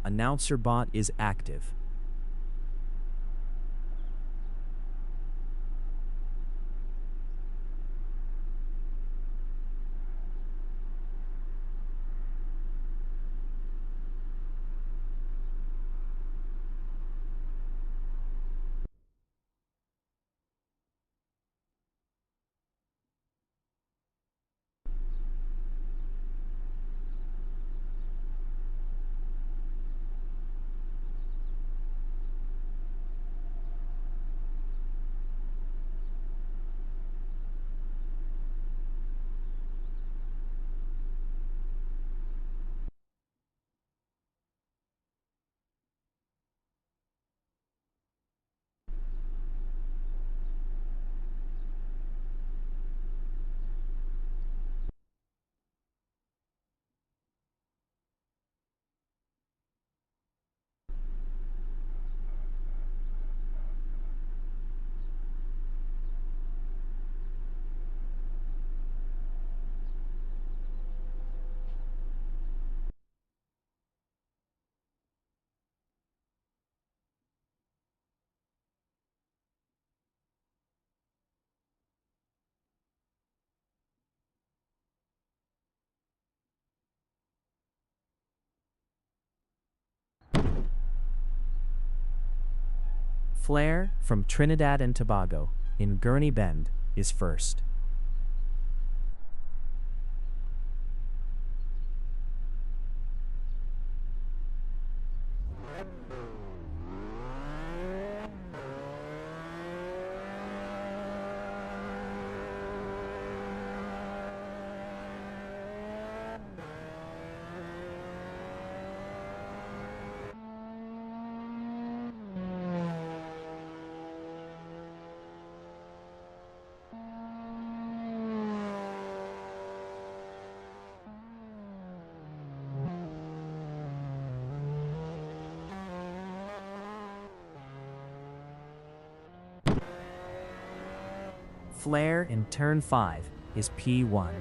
Announcer bot is active. Flare from Trinidad and Tobago in Gurney Bend is first. Flare in turn 5 is P1.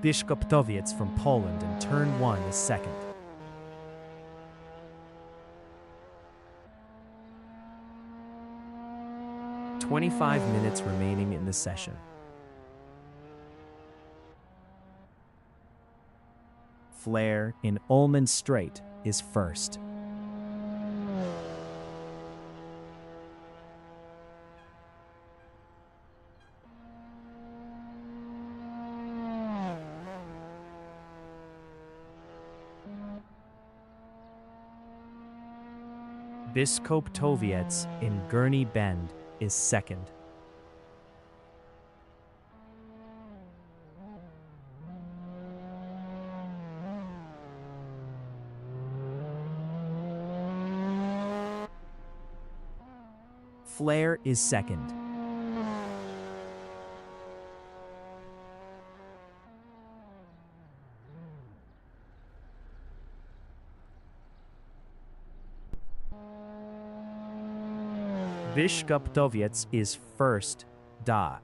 Biszkoptowiec from Poland in turn 1 is second. "25 minutes remaining in the session. Flare in Ullman Strait is first. Biszkoptowiec in Gurney Bend is second. Flare is second. Biszkoptowiec is first. Da.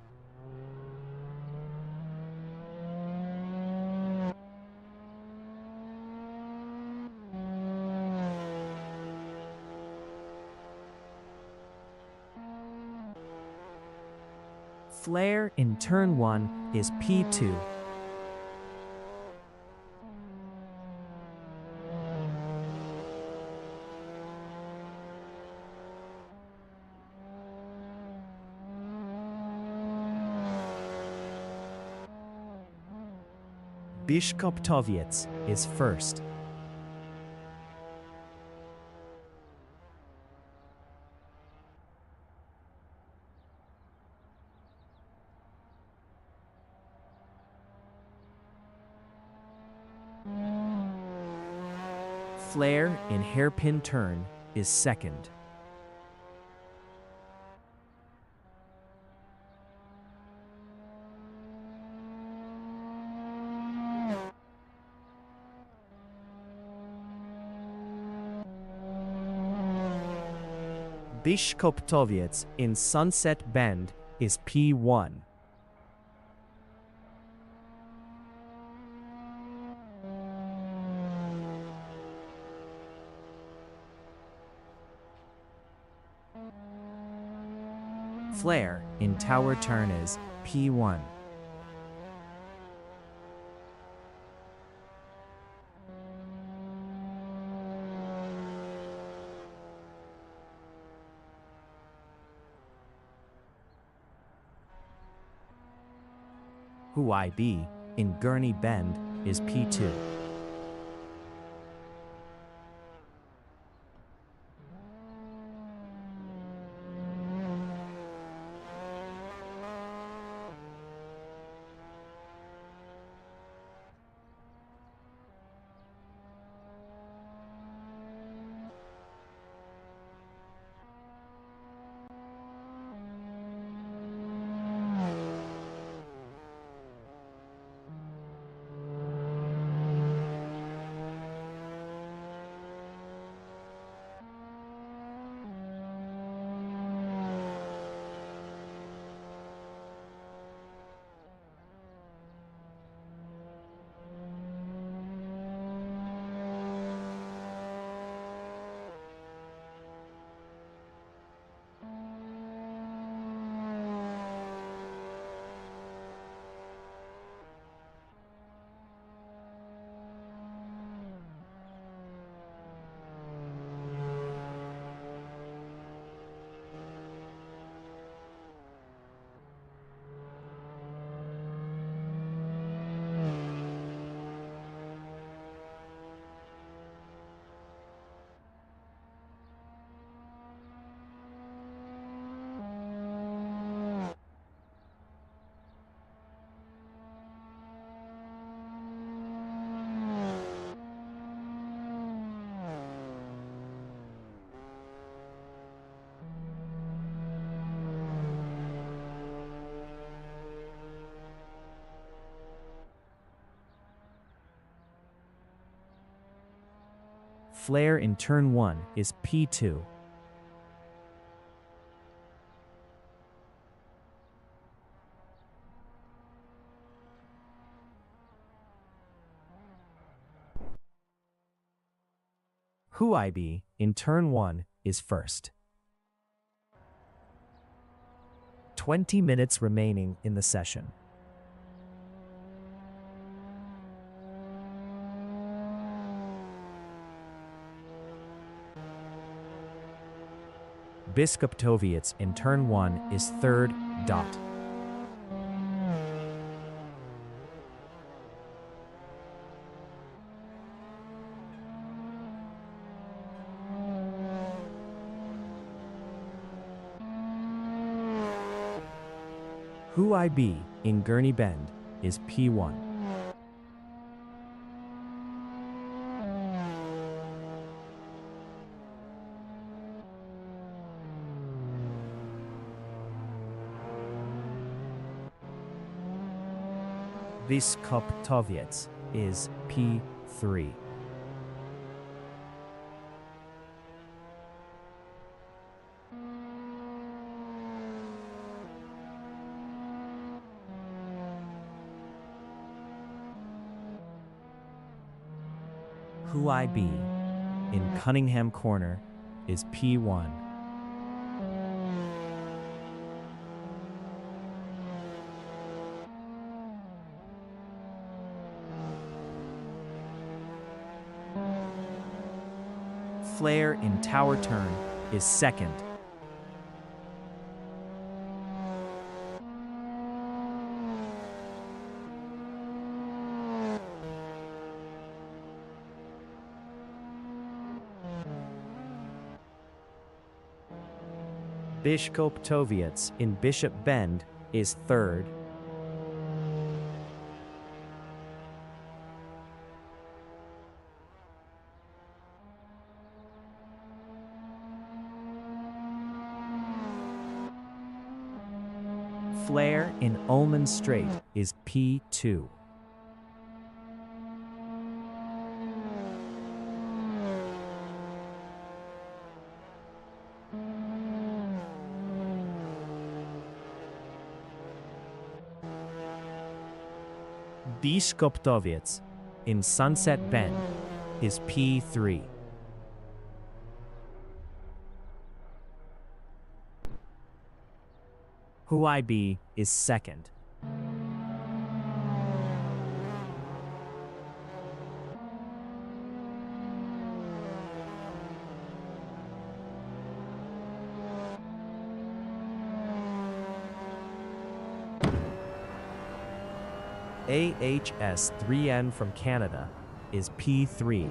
Flare in turn 1 is P2. Biszkoptowiec is first. Flare in hairpin turn is second. Biszkoptowiec in Sunset Bend is P1. Flare in Tower Turn is P1. Huai in Gurney Bend is P2. Flare in turn 1 is P2. Huai in turn 1 is first. 20 minutes remaining in the session. Biszkoptowiec in turn 1 is third. Huai in Gurney Bend is P1. Biszkoptowiec is P3. Huai in Cunningham Corner is P1. Flare in tower turn is second. Bischkoptowiec in Bishop Bend is third. Flare in Ullman Strait is P2. Bischkoptowiec in Sunset Bend is P3. Huaibi is second. AHS-3N from Canada is P3.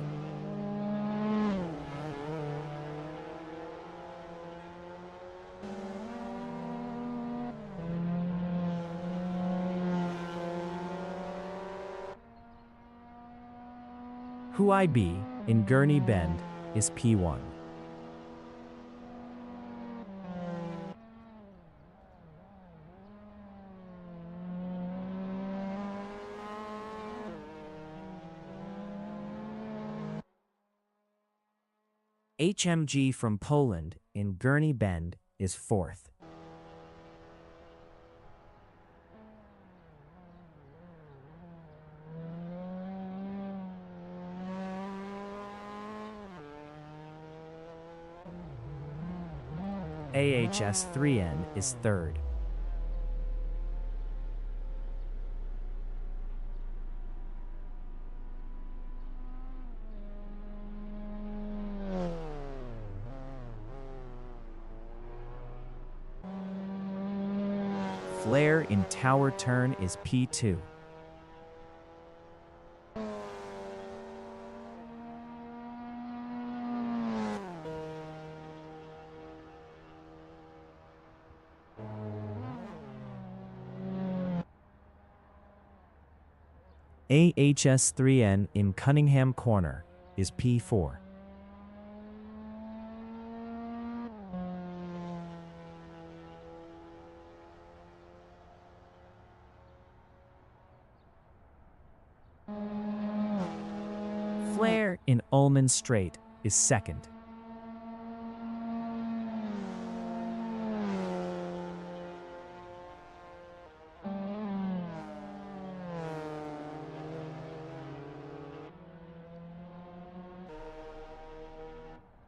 Huaibi in Gurney Bend is P1. HMG from Poland in Gurney Bend is fourth. AHS-3N is third. Flare in tower turn is P2. AHS-3N in Cunningham Corner is P4. Flare in Ullman Strait is second.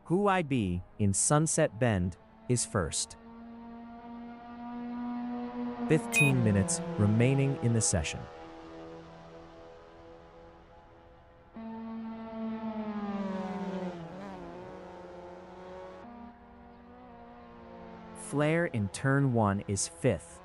Huaibi in Sunset Bend is first. 15 minutes remaining in the session. Flare in turn 1 is fifth.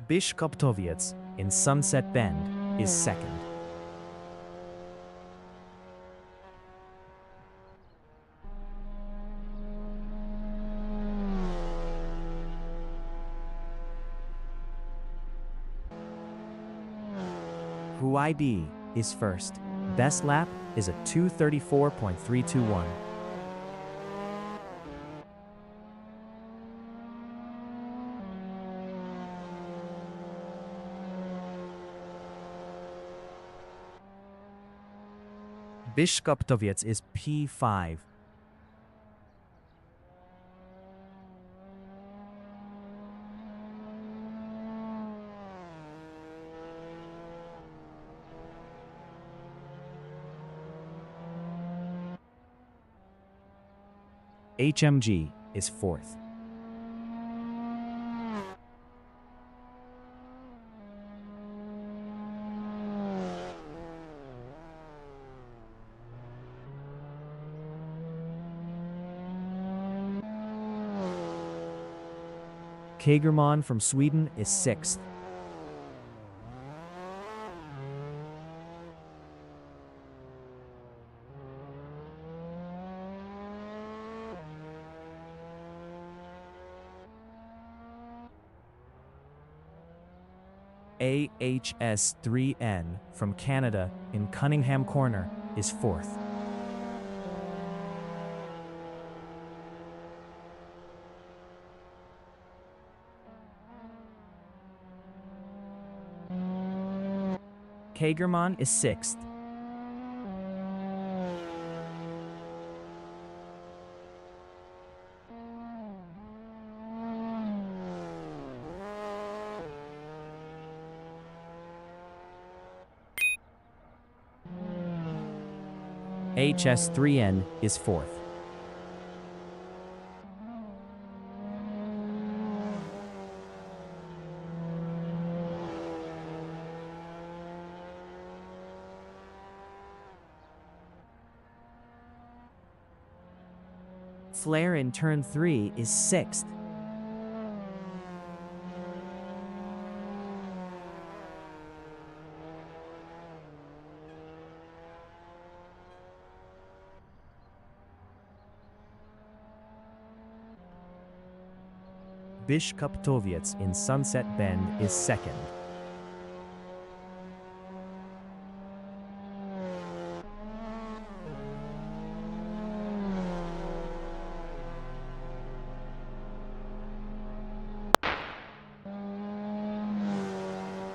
Bischkoptowiec in Sunset Bend is second. Huaibi is first. Best lap is a 2:34.321. Bischkoptowiec is P5. HMG is 4th. Kagerman from Sweden is 6th. AHS3N from Canada in Cunningham Corner is 4th. Kagerman is 6th. HS3N is 4th. Flare in turn 3 is 6th. Bishkoptoviec in Sunset Bend is 2nd.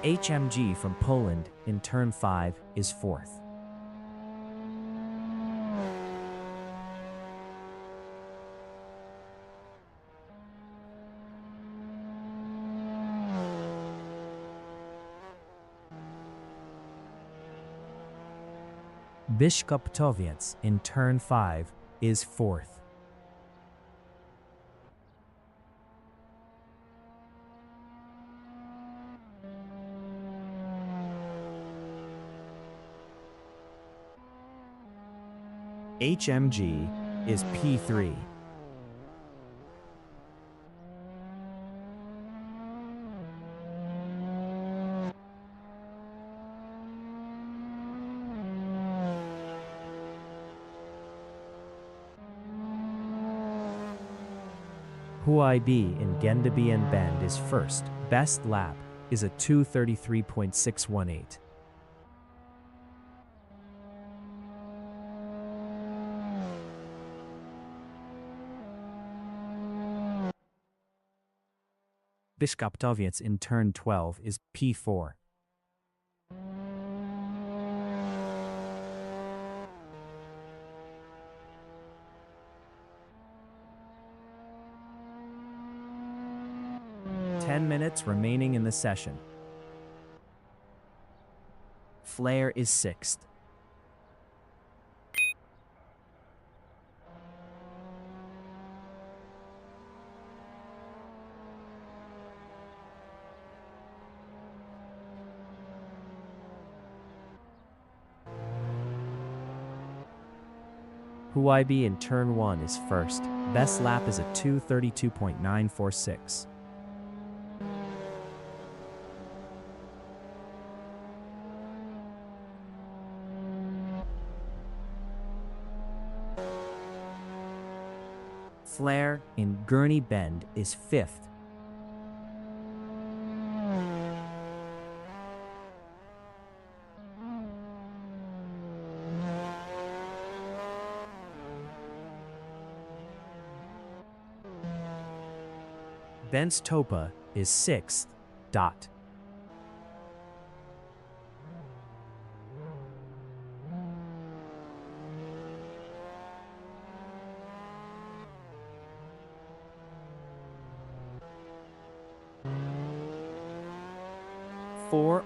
HMG from Poland in turn 5 is 4th. Bishkoptoviec in turn 5 is 4th. HMG is P3. Huaybi in Gendabian Bend is 1st. Best lap is a 2:33.618. Bishkoptoviec in turn 12 is P4. Ten minutes remaining in the session. Flare is 6th. Huaybi in turn 1 is 1st. Best lap is a 2:32.946. Flare in Gurney Bend is 5th. Bence Topa is 6th. Dot.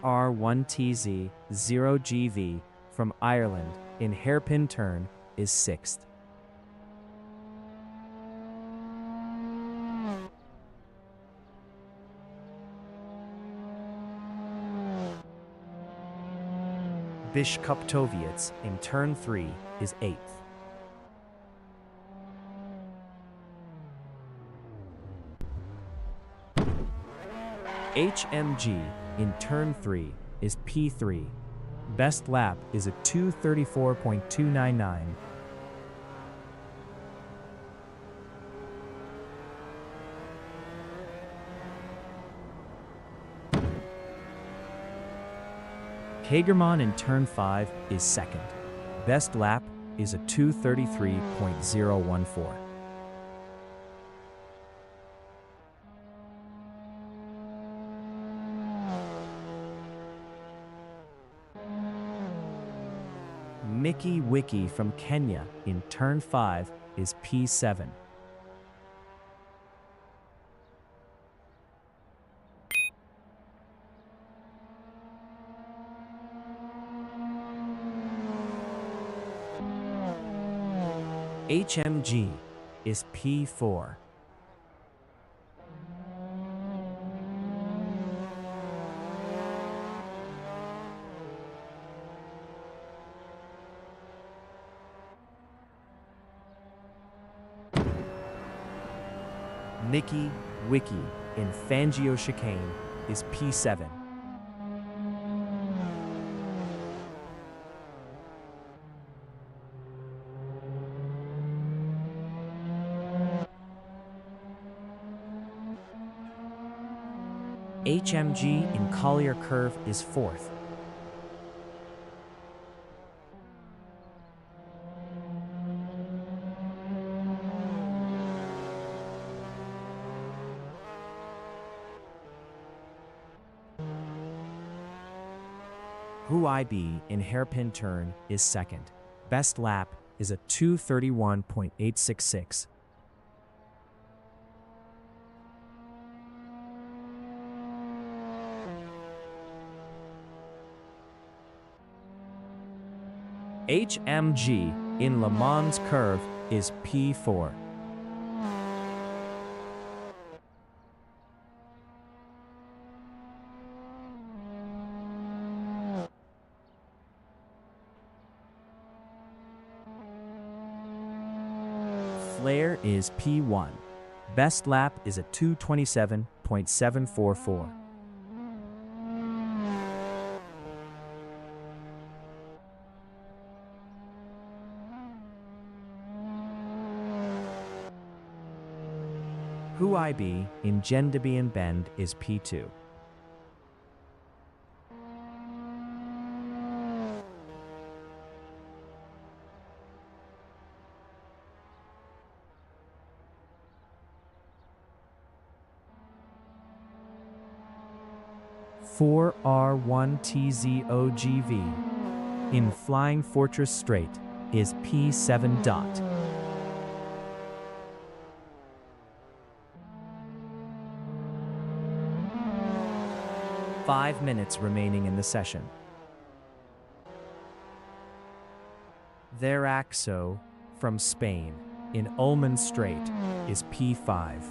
R1TZ 0GV from Ireland in hairpin turn is 6th. Bischkoptoviets in turn 3 is 8th. HMG in turn 3 is P3. Best lap is a 2:34.299. Hagerman in turn 5 is 2nd. Best lap is a 2:33.014. Mickey Wiki from Kenya in turn 5 is P7. HMG is P4. Mickey Wiki in Fangio Chicane is P7. HMG in Collier Curve is 4th. IB in Hairpin Turn is 2nd. Best lap is a 2:31.866. HMG in Le Mans Curve is P4. Flair is P1. Best lap is a 2:27.744. IB in Gendabian Bend is P2. R1TZOGV in Flying Fortress Strait is P7. 5 minutes remaining in the session. Theraxo from Spain in Ullman Strait is P5.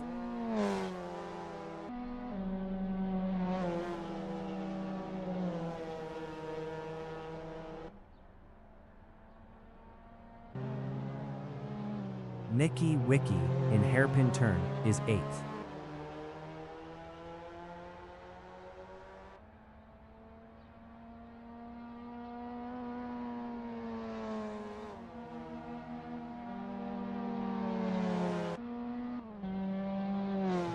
Mickey Wiki in Hairpin Turn is 8th.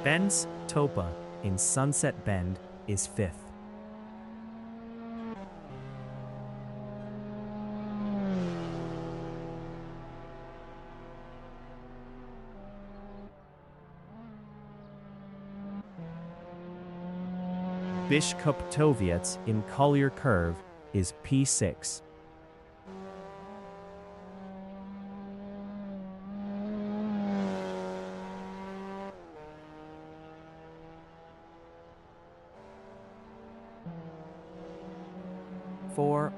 Ben's Topa in Sunset Bend is 5th. Bischkoptoviets in Collier Curve is P6.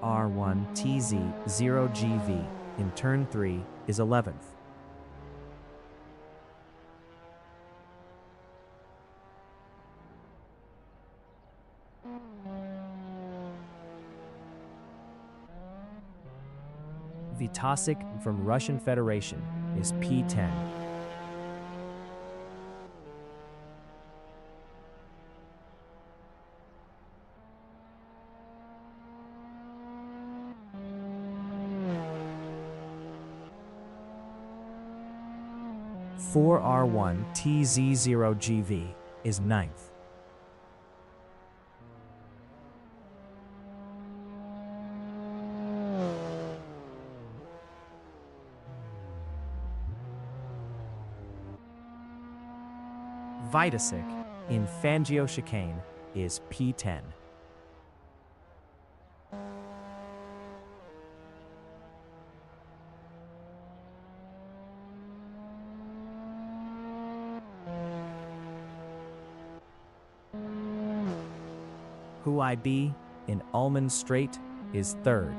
R1TZ0GV in Turn 3 is 11th. Vitasik from Russian Federation is P10. (4R1TZ0GV) is ninth. Vitasik in Fangio chicane is P10. Huai in Almond Strait is third.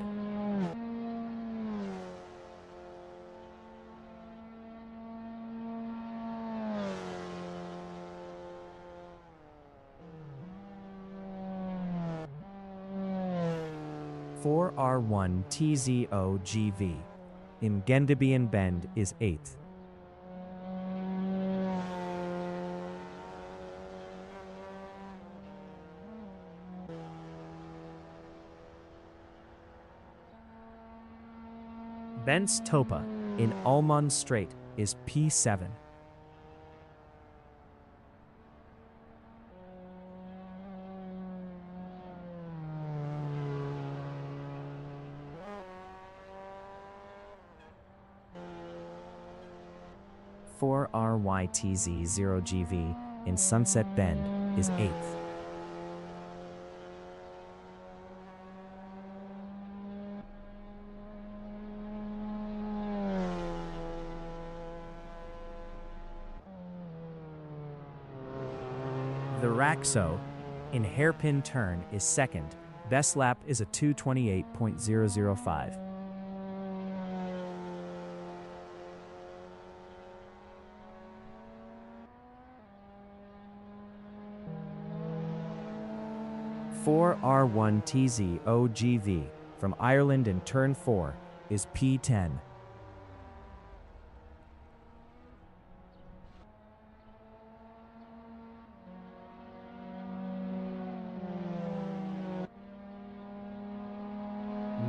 (4R1TZOGV) in Gendabian Bend is eighth. Bents Topa in Almond Strait is P7. (4RYTZ0GV in Sunset Bend is eighth. The Raxo in Hairpin Turn is second. Best lap is a 2:28.005. (4R1TZOGV from Ireland in Turn 4 is P10.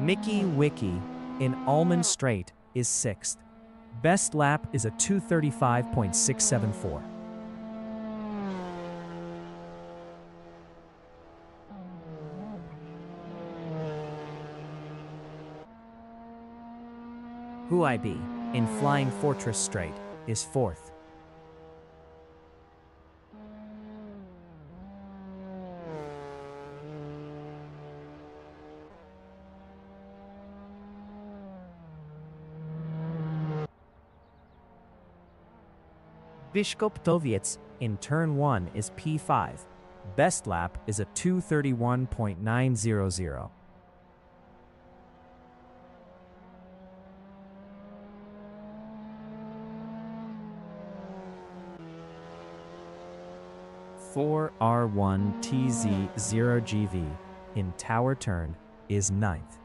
Mickey Wiki in Almond Strait is sixth. Best lap is a 2:35.674. Huai in Flying Fortress Strait is fourth. Biskoptoviec in Turn 1 is P5. Best lap is a 2:31.900. (4R1TZ0GV in Tower Turn is ninth.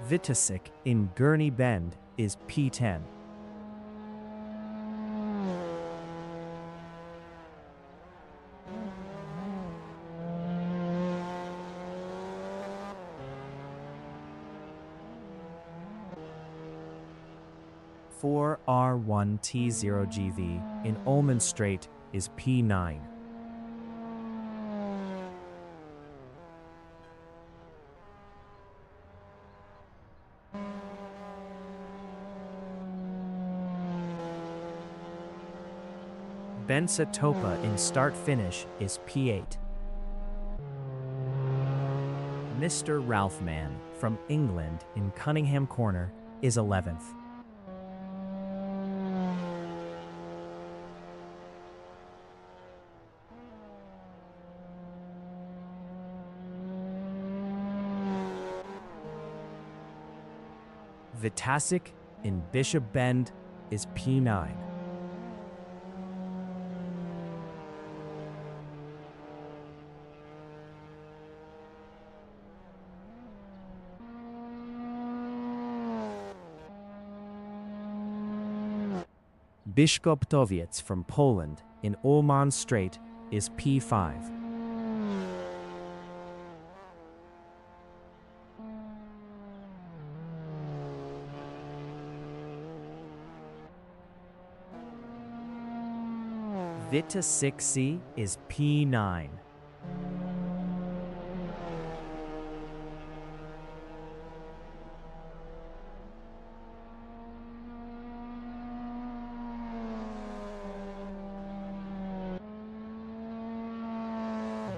Vitasik in Gurney Bend is P10. (4R1T0GV in Almond Strait is P9. Bensatopa in Start Finish is P8. Mr. Ralphman from England in Cunningham Corner is 11th. Vitasik in Bishop Bend is P9. Biszkoptowiec from Poland in Ullman Strait is P5. Vita 6C is P9.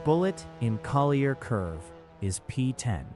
Bullet in Collier Curve is P10.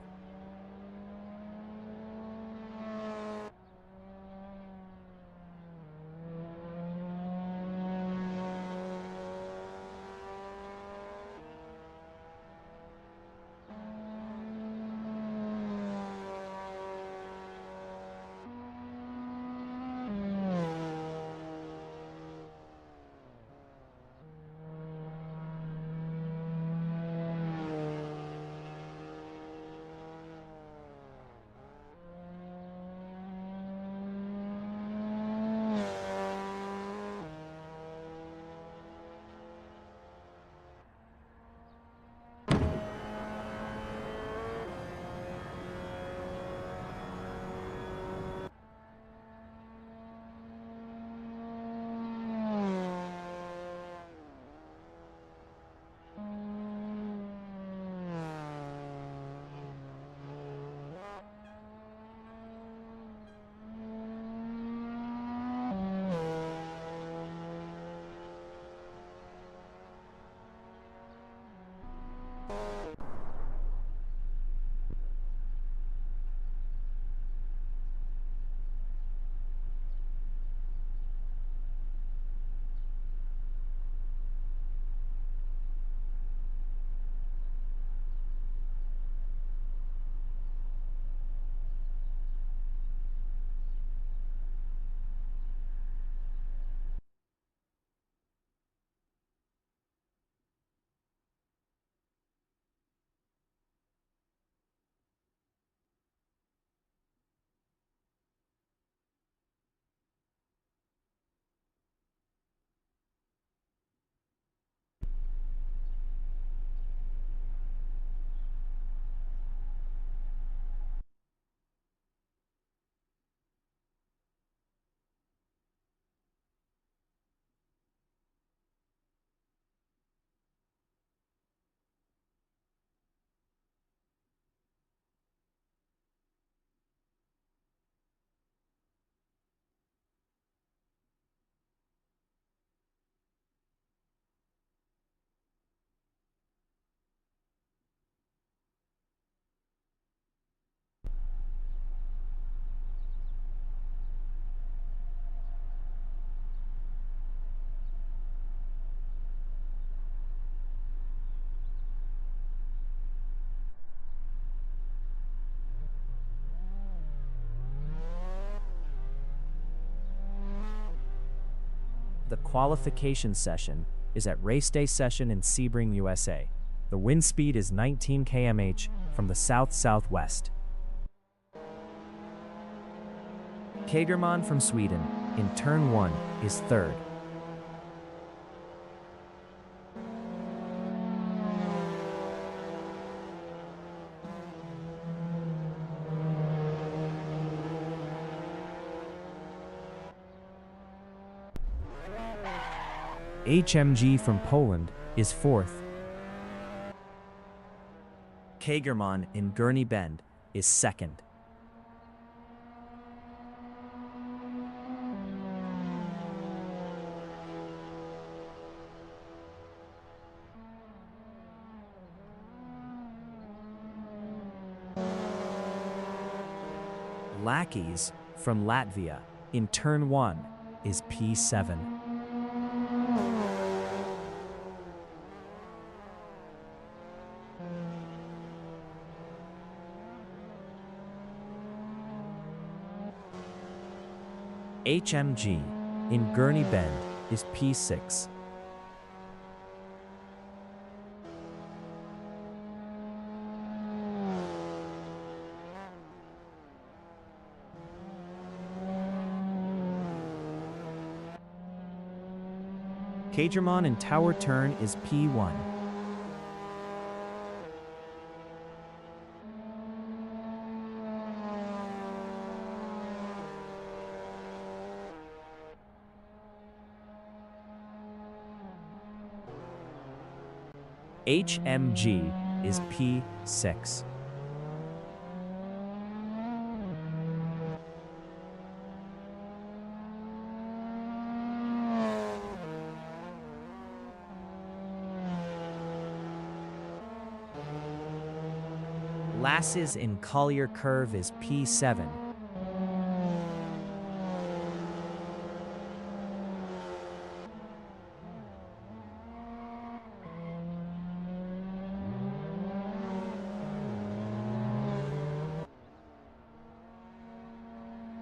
The qualification session is at race day session in Sebring, USA. The wind speed is 19 km/h from the south-southwest. Kagerman from Sweden in turn 1 is third. HMG from Poland is fourth. Kagerman in Gurney Bend is second. Lackeys from Latvia in turn 1 is P7. HMG in Gurney Bend is P6. Cagermon in tower turn is P1. HMG is P6. Lasses in Collier curve is P7.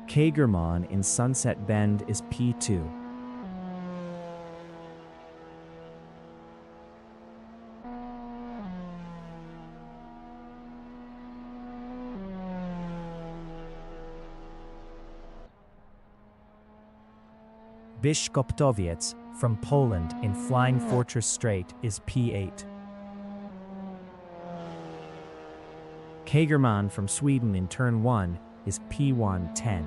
Cagermon in Sunset Bend is P2. Biszkoptowiec from Poland in Flying Fortress Strait is P8. Cagermon from Sweden in turn 1 is P110.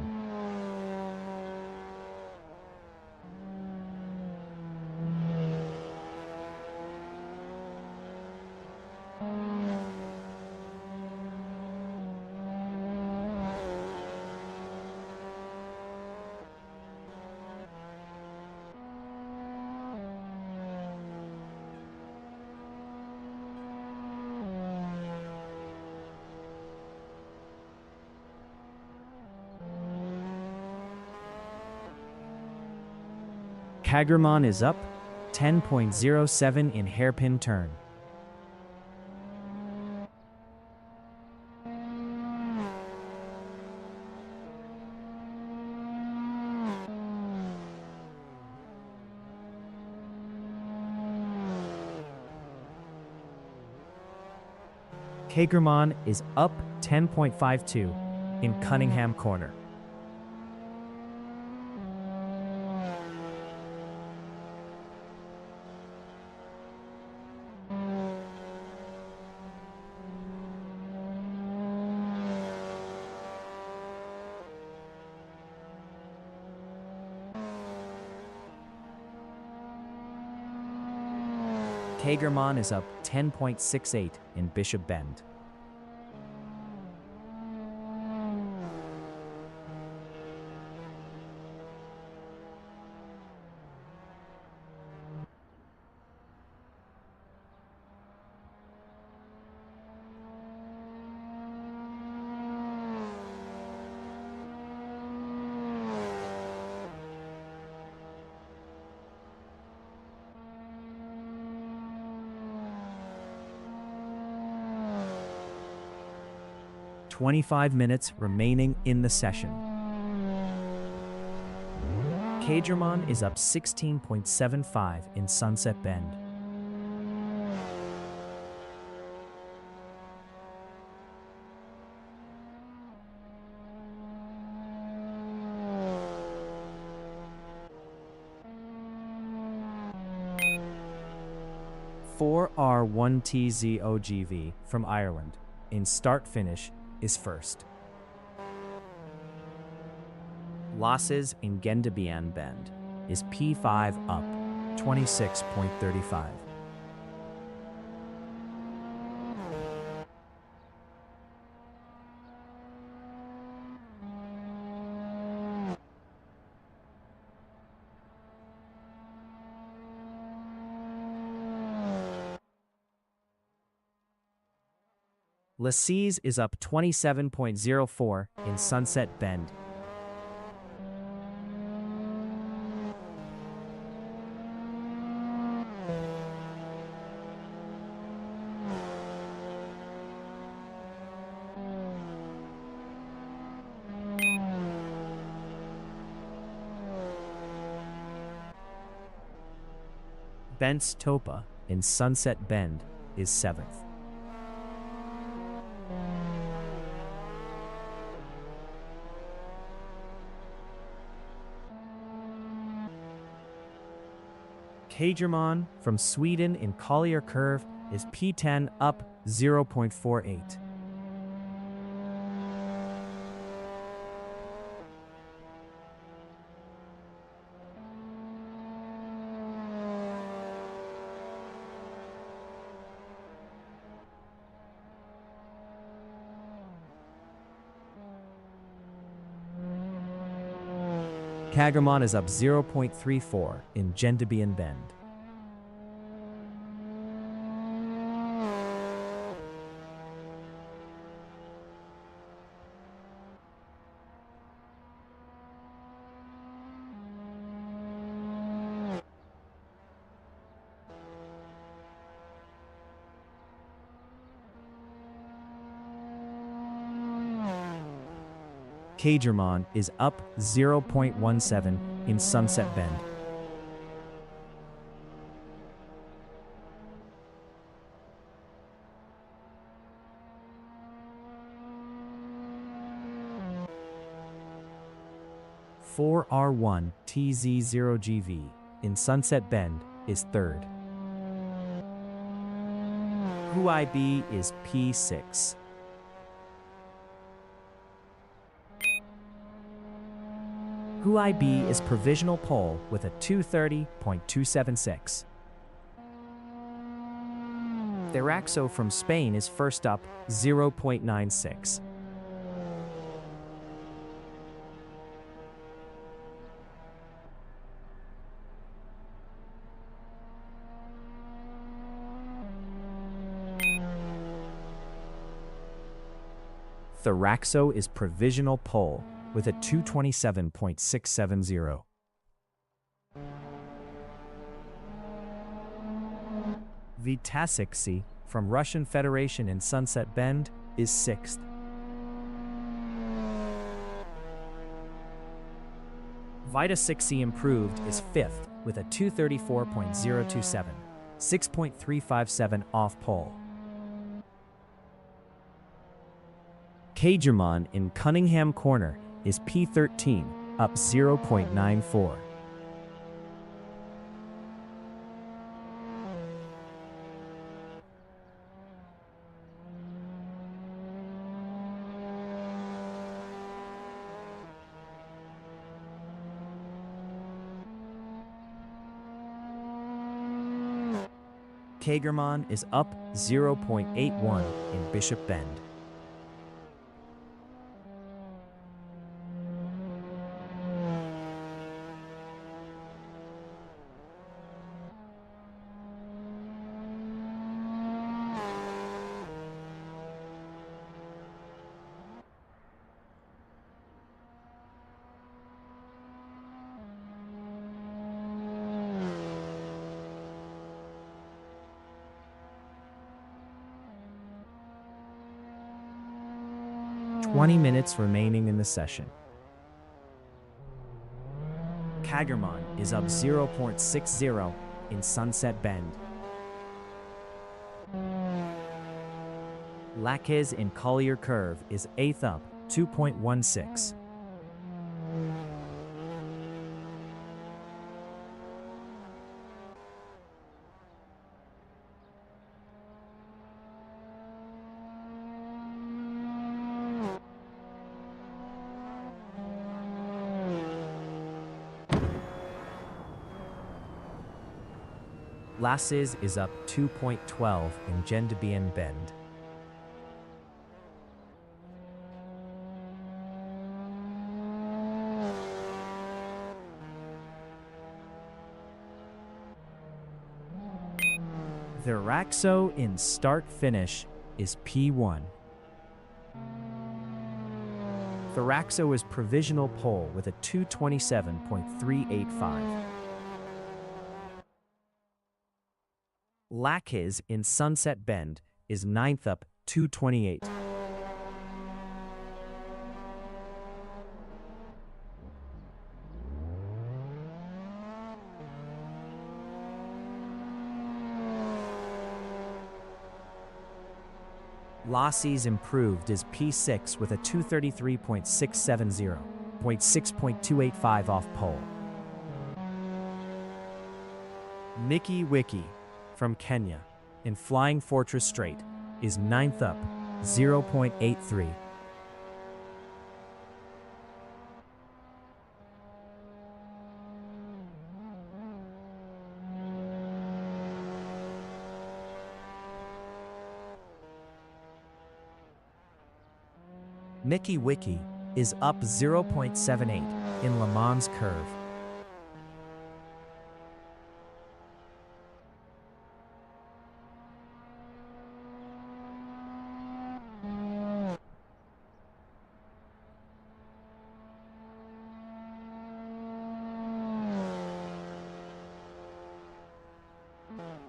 Cagermon is up 10.07 in hairpin turn. Cagermon is up 10.52 in Cunningham corner. Cagermon is up 10.68 in Bishop Bend. "25 minutes remaining in the session." Cagermon is up 16.75 in Sunset Bend. "4R1TZOGV from Ireland in start-finish is first." Losses in Gendabian Bend is P5 up 26.35. Lassies is up 27.04 in Sunset Bend. Bent's Topa in Sunset Bend is 7th. Kagerman from Sweden in Collier Curve is P10 up 0.48. Kagerman is up 0.34 in Gendebian Bend. Kagerman is up 0.17 in Sunset Bend. R1 TZ0GV in Sunset Bend is third. IB is P6. IB is provisional pole with a 230.276. Theraxo from Spain is first up 0.96. Theraxo is provisional pole with a 227.670. Vitasixi from Russian Federation in Sunset Bend is sixth. Vitasixi improved is fifth with a 234.027, 6.357 off pole. Kagerman in Cunningham Corner is P13, up 0.94. Kagerman is up 0.81 in Bishop Bend. Minutes remaining in the session. Kagerman is up 0.60 in Sunset Bend. Laquez in Collier Curve is 8th up 2.16. Lasses is up 2.12 in Gendebian Bend. Theraxo in start-finish is P1. Theraxo is provisional pole with a 227.385. Laquez in Sunset Bend is 9th up 228. Lossies improved is P6 with a 233.670, 6.285 off pole. Nikki Wiki from Kenya in Flying Fortress Strait is ninth up, 0.83. Mickey Wiki is up 0.78 in Le Mans curve.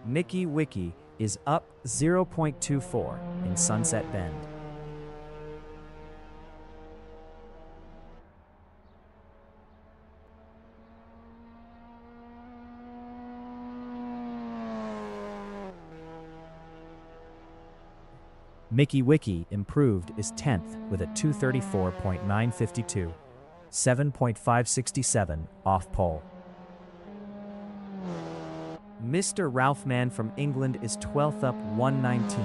Nikki Wiki is up 0.24 in Sunset Bend. Mickey Wiki improved is 10th with a 234.952, 7.567 off pole. Mr. Ralph Mann from England is 12th up, 119.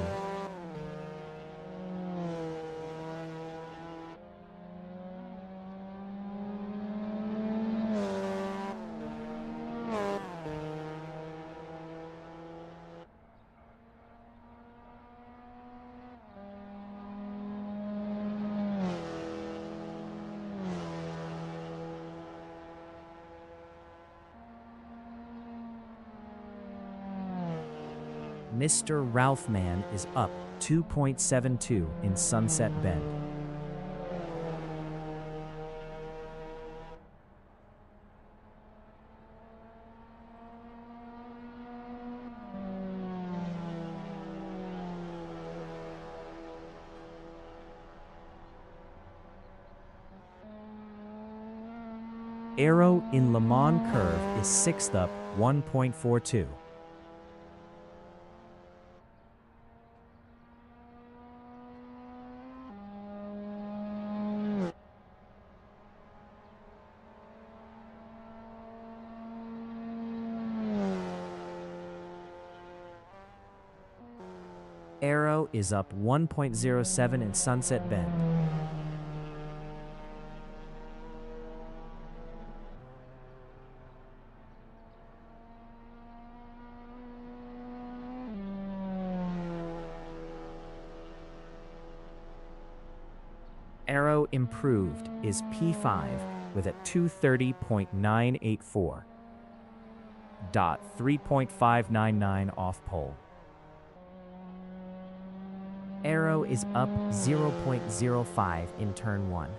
Mr. Ralph Mann is up 2.72 in Sunset Bend. Arrow in Le Mans curve is 6th up, 1.42. Arrow is up 1.07 in Sunset Bend. Arrow improved is P5 with a 230.984. 3.599 off pole. Arrow is up 0.05 in turn 1.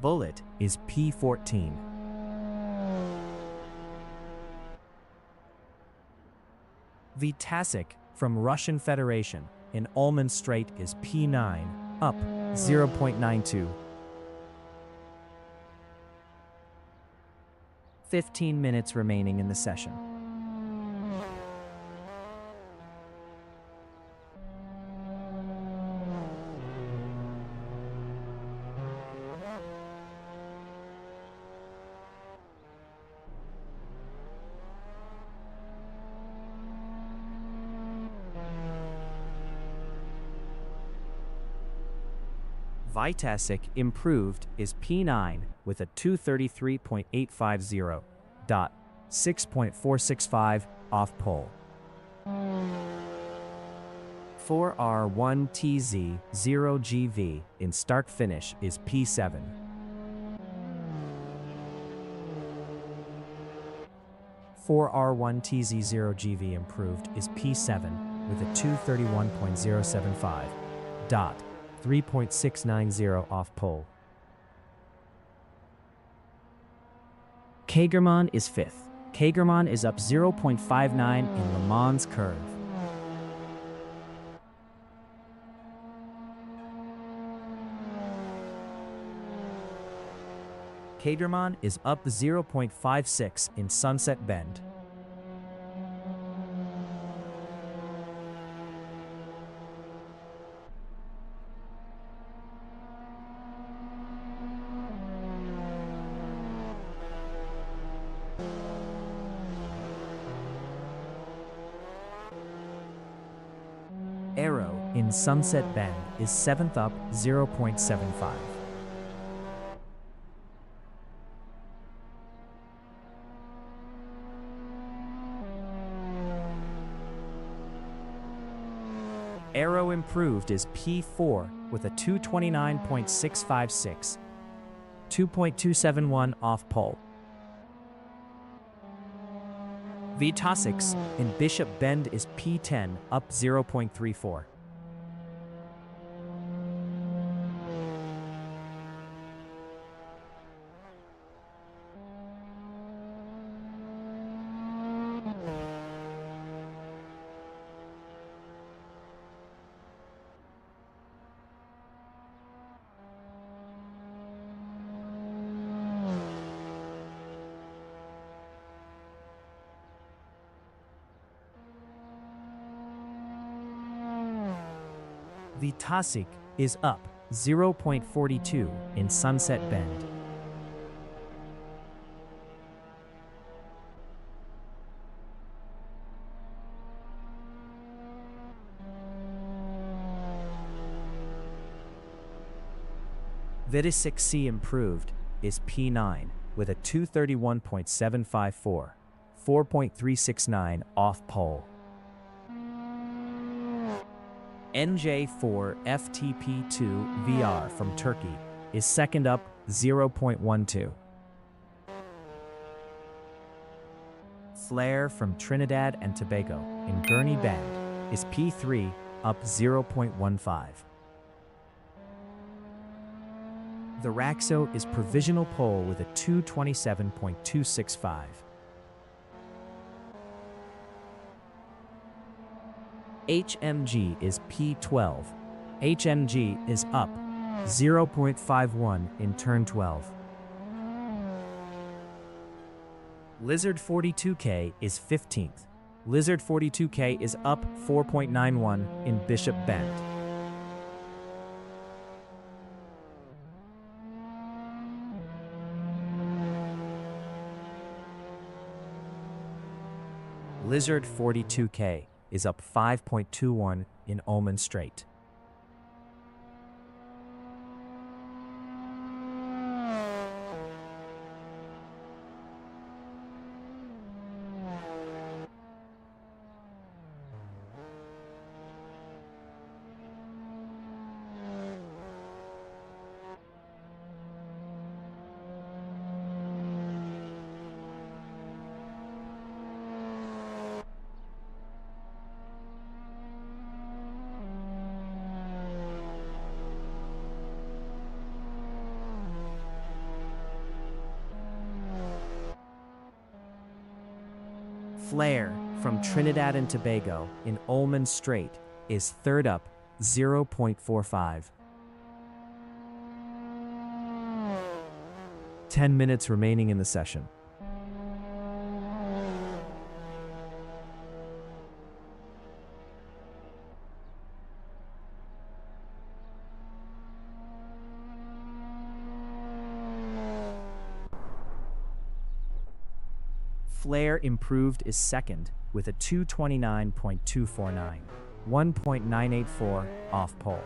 Bullet is P14. Vitasic from Russian Federation in Ullman Strait is P9, up 0.92. 15 minutes remaining in the session. Vitasic improved is P9 with a 233.850. 6.465 off pole. 4R1TZ0GV in start finish is P7. R1TZ0GV improved is P7 with a 231.075. 3.690 off pole. Kagerman is 5th. Kagerman is up 0.59 in Le Mans curve. Kagerman is up 0.56 in Sunset Bend. Aero in Sunset Bend is 7th up 0.75. Aero Improved is P4 with a 229.656, 2.271 off pole. Vitasix in Bishop Bend is P10 up 0.34. Vitasix is up 0.42 in Sunset Bend. Vitasix C Improved is P9 with a 231.754, 4.369 off pole. NJ4 FTP2 VR from Turkey is second up 0.12. Flare from Trinidad and Tobago in Gurney Bend is P3 up 0.15. The Raxo is provisional pole with a 227.265. HMG is P12. HMG is up 0.51 in turn 12. Lizard 42K is 15th. Lizard 42K is up 4.91 in Bishop Bend. Lizard 42K is up 5.21 in Ullman Strait. Flare from Trinidad and Tobago in Ullman Strait is third up 0.45. 10 minutes remaining in the session. Flare Improved is second with a 229.249, 1.984 off pole.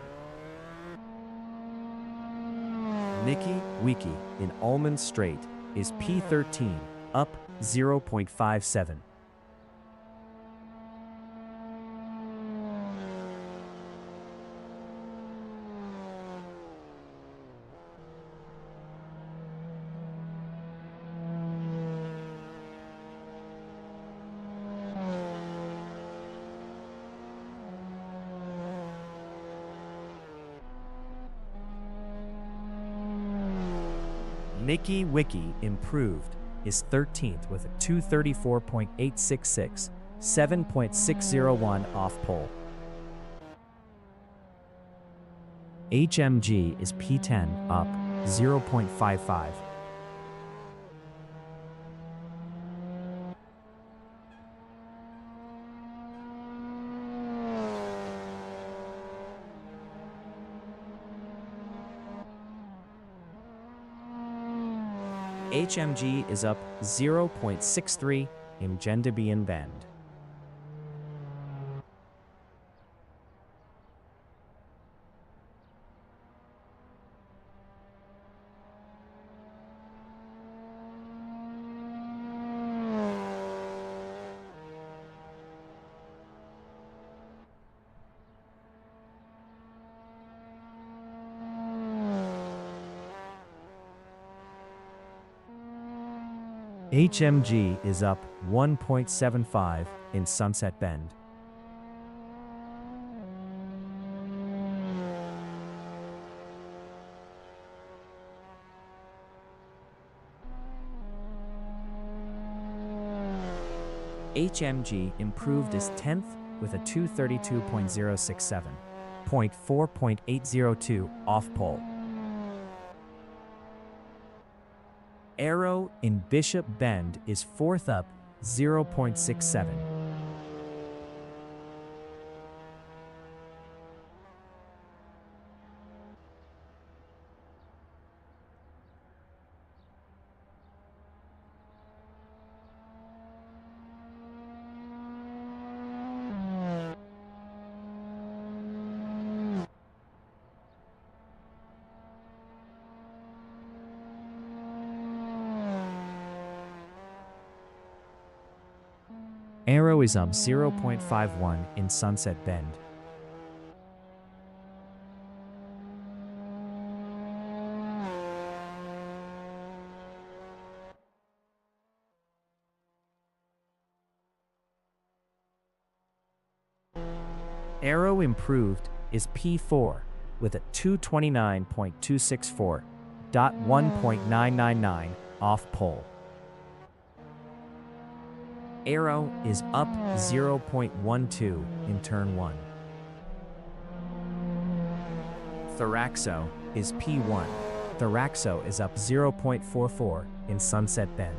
Nikki Wiki in Ullman Strait is P13 up 0.57. Nikki Wiki Improved is 13th with a 234.866, 7.601 off pole. HMG is P10 up 0.55. HMG is up 0.63 in Gendabian Bend. HMG is up 1.75 in Sunset Bend. HMG improved as 10th with a 232.067, 0.4.802 off pole. Arrow in Bishop Bend is 4th up 0.67. Arrow is up 0.51 in Sunset Bend. Arrow improved is P4 with a 229.264, 1.999 off pole. Arrow is up 0.12 in turn 1. Thoraxo is P1. Thoraxo is up 0.44 in Sunset Bend.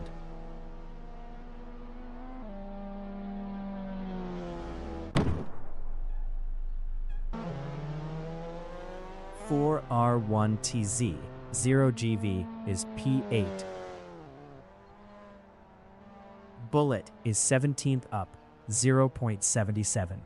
R1TZ 0GV is P8. Bullet is 17th up 0.77.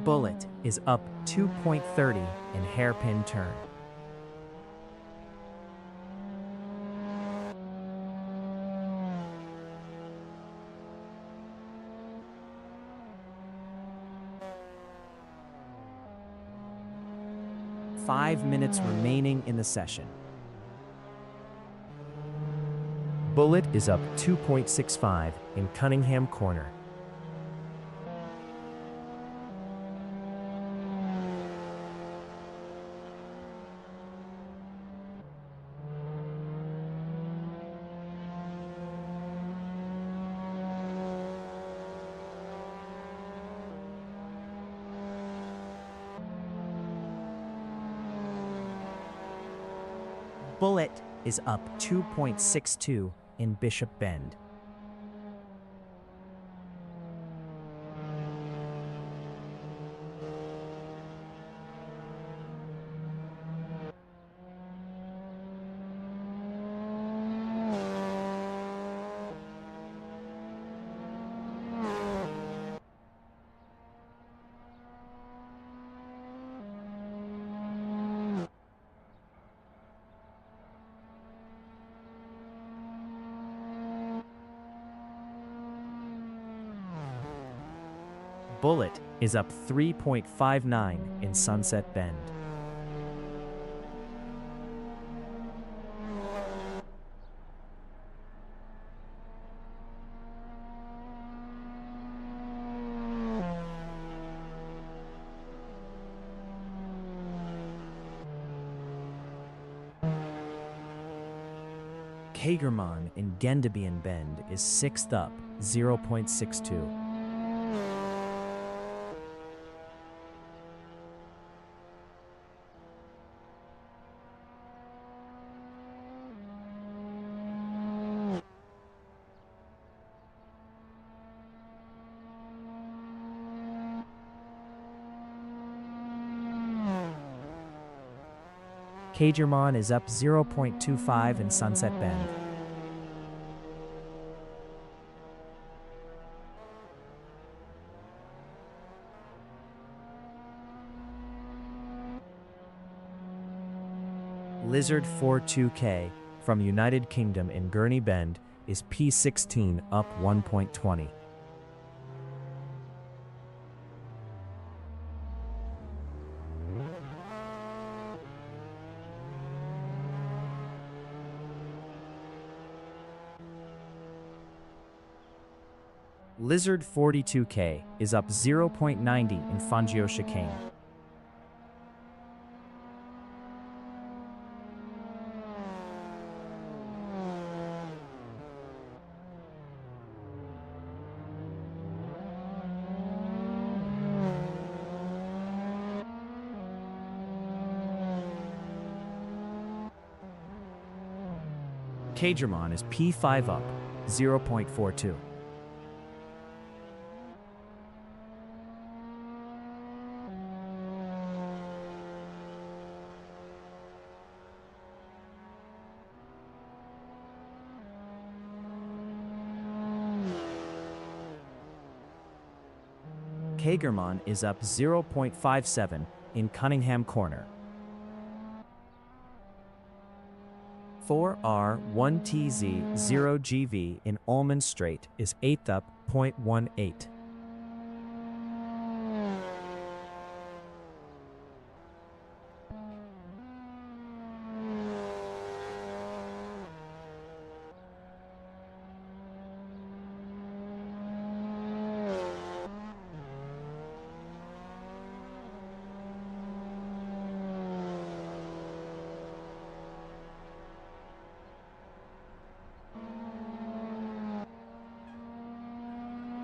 Bullet is up 2.30 in hairpin turn. Five minutes remaining in the session. Bullet is up 2.65 in Cunningham corner. Bullet is up 2.62 in Bishop Bend. Bullet is up 3.59 in Sunset Bend. Kagerman in Gendabian Bend is 6th up 0.62. Kagerman is up 0.25 in Sunset Bend. Lizard 42K from United Kingdom in Gurney Bend is P16 up 1.20. Lizard 42K is up 0.90 in Fangio chicane. Cagermon is P5 up 0.42. Kagermon is up 0.57 in Cunningham Corner. 4R1TZ0GV in Almond Strait is 8th up 0.18.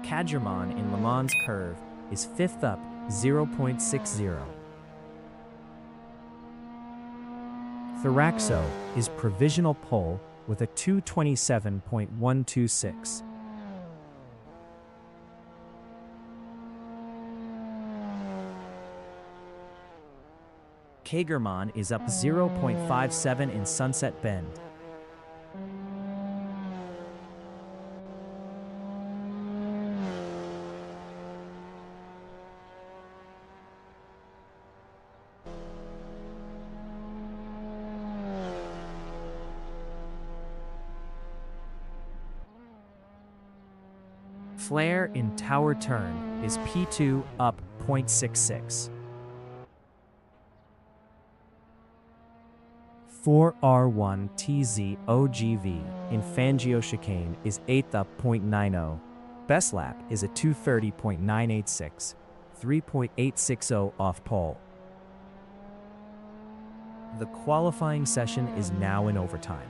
Cadgermon in Le Mans Curve is 5th up 0.60. Thoraxo is provisional pole with a 227.126. Kagermon is up 0.57 in Sunset Bend. Flare in Tower Turn is P2 up 0.66. 4R1TZOGV in Fangio chicane is 8th up 0.90. Best lap is a 230.986, 3.860 off pole. The qualifying session is now in overtime.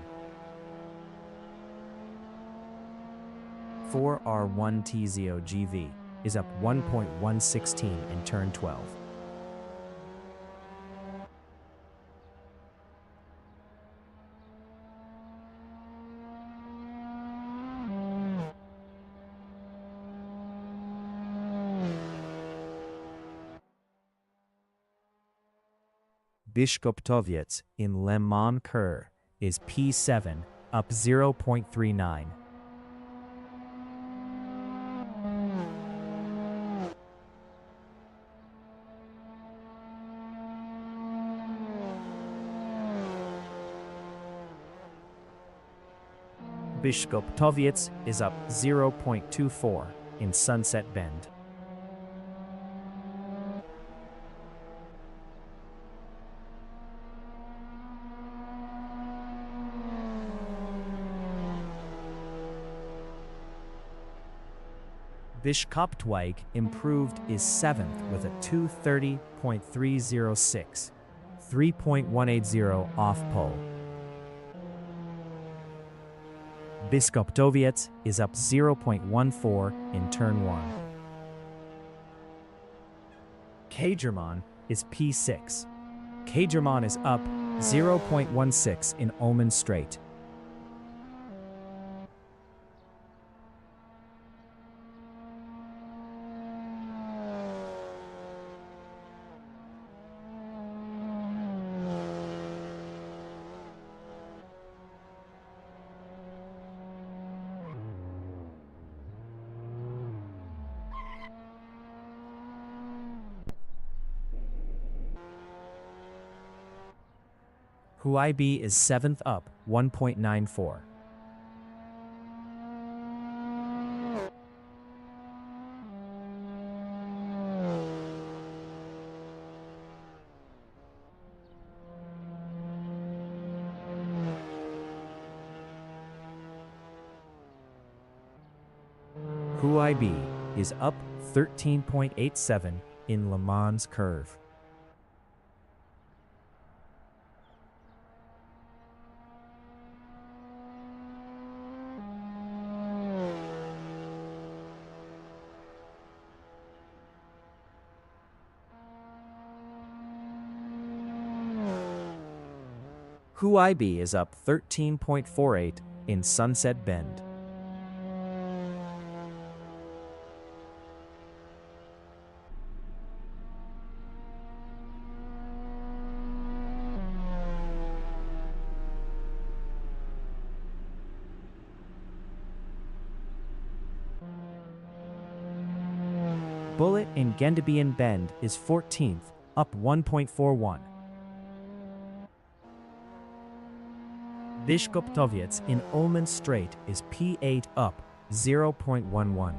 4R1TZOGV is up 1.116 in turn 12. Biszkoptowiec in Le Mans Curve is P7 up 0.39. Biszkoptowiec is up 0.24 in Sunset Bend. Biszkoptwijk improved is 7th with a 230.306, 3.180 off pole. Biszkoptowiec is up 0.14 in turn 1. Kagermon is P6. Kagermon is up 0.16 in Almond Strait. Huaibi is 7th up, 1.94. Huaibi is up 13.87 in Le Mans curve. Huaibi is up 13.48 in Sunset Bend. Bullet in Gendabian Bend is 14th, up 1.41. Bishkoptoviec in Ulman Strait is P8 up 0.11.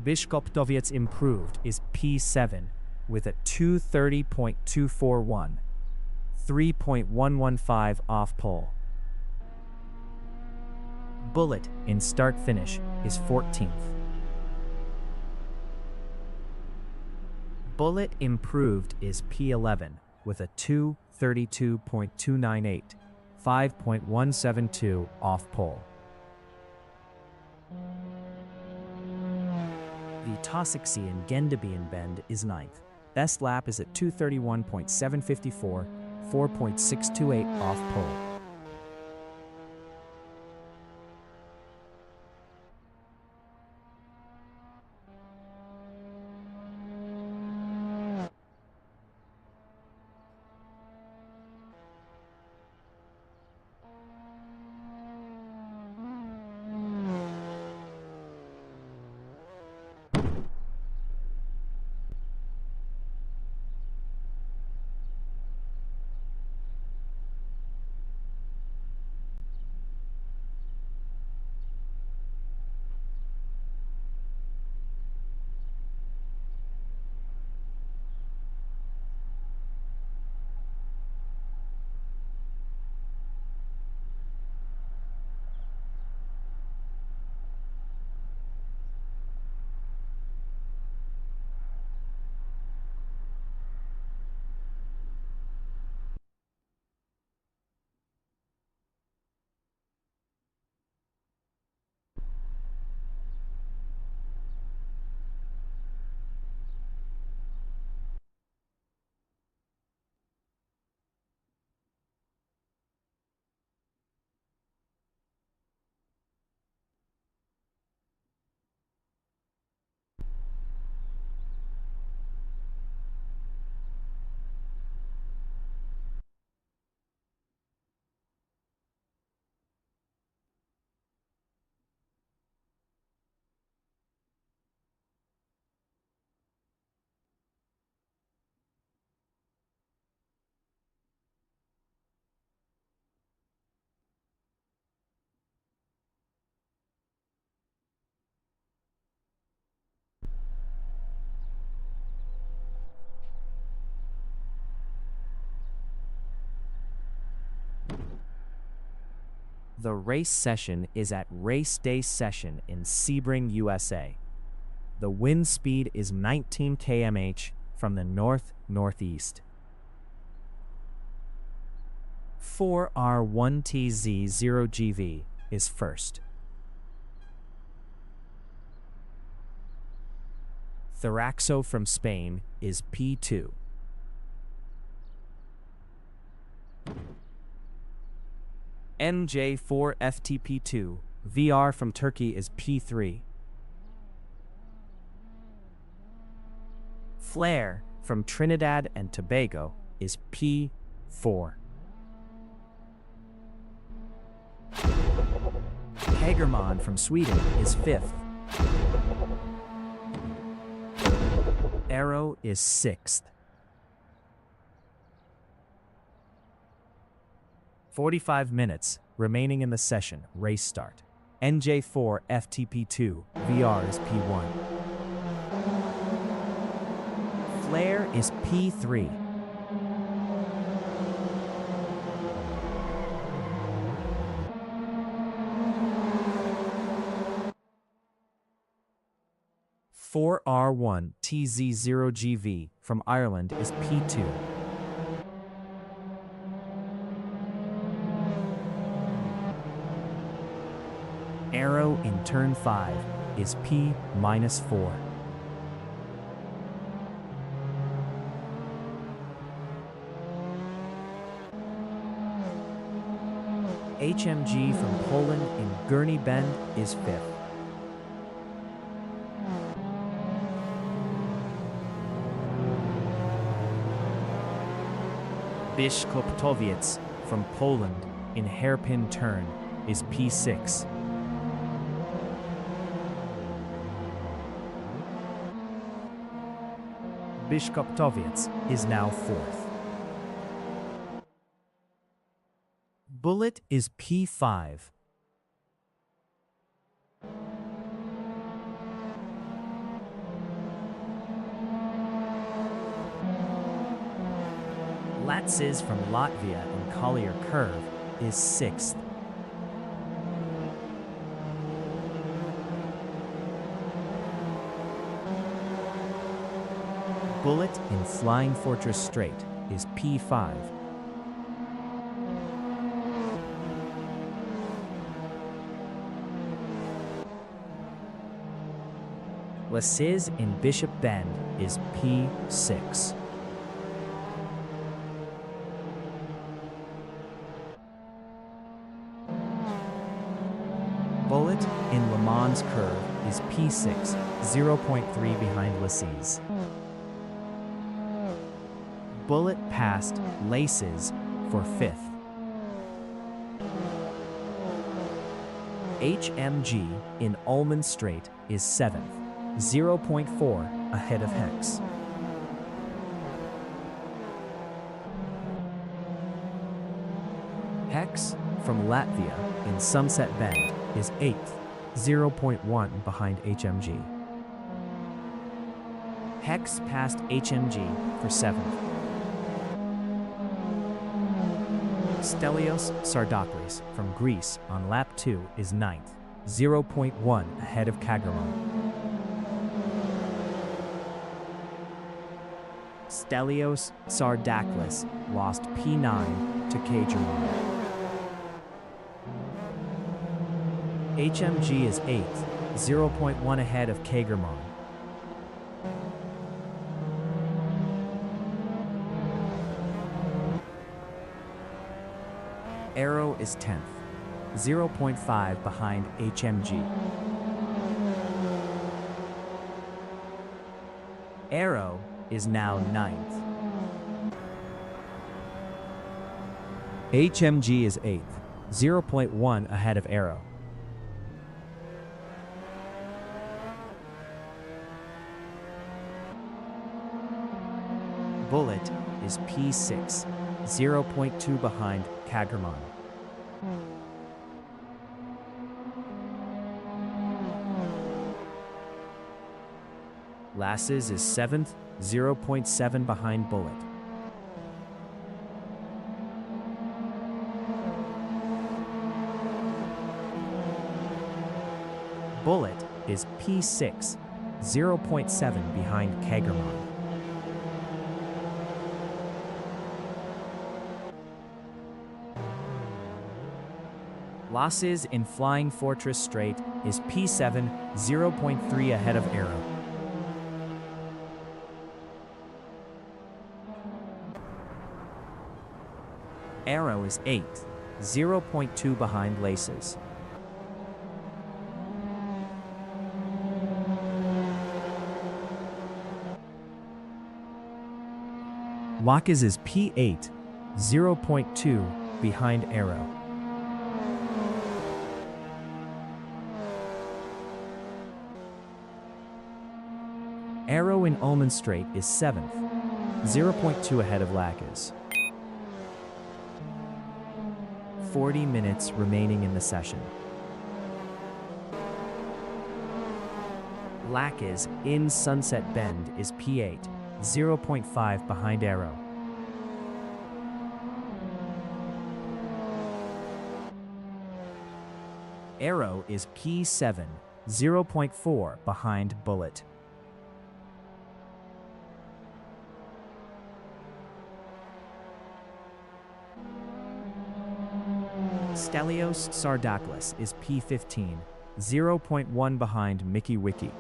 Bishkoptoviec improved is P7 with a 230.241, 3.115 off pole. Bullet in start finish is 14th. Bullet improved is P11 with a 232.298, 5.172 off pole. The Tosixi in Gendabian Bend is 9th. Best lap is at 231.754, 4.628 off pole. The race session is at Race Day Session in Sebring, USA. The wind speed is 19 km/h from the north-northeast. 4R1TZ0GV is first. Theraxo from Spain is P2. NJ4 FTP2 VR from Turkey is P3. Flare from Trinidad and Tobago is P4. Kagerman from Sweden is 5th. Arrow is 6th. 45 minutes remaining in the session. Race start. NJ4 FTP2, VR is P1. Flare is P3. R1 TZ0GV from Ireland is P2. Arrow in turn 5 is P-4. HMG from Poland in Gurney Bend is 5th. Biszkoptowiec from Poland in Hairpin Turn is P6. Biszkoptowiec is now 4th. Bullet is P5. Latsis from Latvia in Collier Curve is 6th. Bullet in Flying Fortress Straight is P5. Latsis in Bishop Bend is P6. Bullet in Le Mans Curve is P6, 0.3 behind Latsis. Bullet passed Laces for 5th. HMG in Ullman Straight is 7th, 0.4 ahead of Hex. Hex from Latvia in Sunset Bend is 8th, 0.1 behind HMG. Hex passed HMG for 7th. Stelios Sardaklis from Greece on lap 2 is 9th, 0.1 ahead of Kagerman. Stelios Sardaklis lost P9 to Kagerman. HMG is 8th, 0.1 ahead of Kagerman. Arrow is 10th, 0.5 behind HMG. Arrow is now 9th. HMG is 8th, 0.1 ahead of Arrow. Bullet is P6, 0.2 behind Kagerman. Lasses is 7th, 0.7 behind Bullet. Bullet is P6, 0.7 behind Kagerman. Losses in Flying Fortress Straight is P7, 0.3 ahead of Arrow. Arrow is 8th, 0.2 behind Laces. Locke's is P8, 0.2 behind Arrow. Arrow in Almond Straight is 7th, 0.2 ahead of Lacaz. 40 minutes remaining in the session. Lacaz in Sunset Bend is P8, 0.5 behind Arrow. Arrow is P7, 0.4 behind Bullet. Stelios Sardaklis is P15, 0.1 behind Mickey Wiki.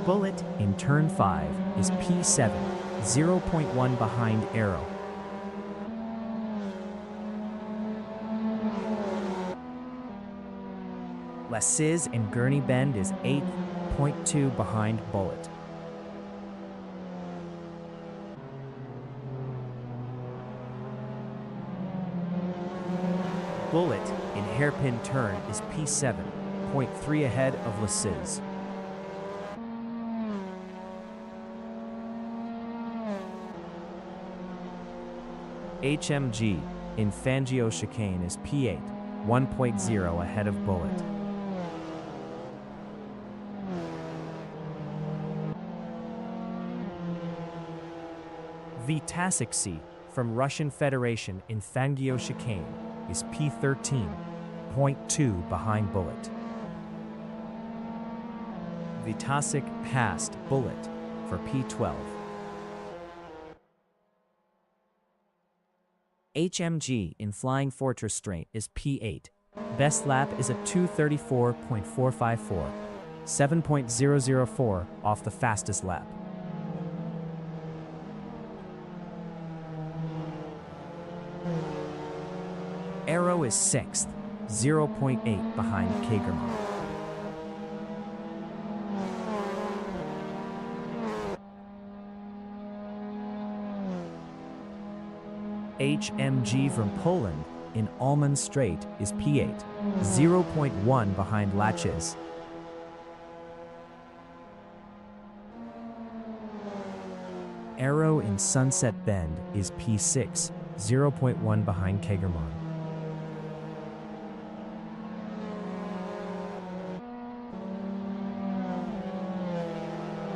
Bullet in turn 5 is P7, 0.1 behind Arrow. Lacaz in Gurney Bend is 8.2 behind Bullet. Bullet in Hairpin Turn is P7, 0.3 ahead of Lacaz. HMG in Fangio Chicane is P8, 1.0 ahead of Bullet. Vitasikci from Russian Federation in Fangio Chicane is P13, 0.2 behind Bullet. Vitasik passed Bullet for P12. HMG in Flying Fortress Straight is P8. Best lap is a 2:34.454, 7.004 off the fastest lap. Arrow is 6th, 0.8 behind Kagerman. HMG from Poland in Almond Straight is P8, 0.1 behind Lacaz. Arrow in Sunset Bend is P6, 0.1 behind Kagerman.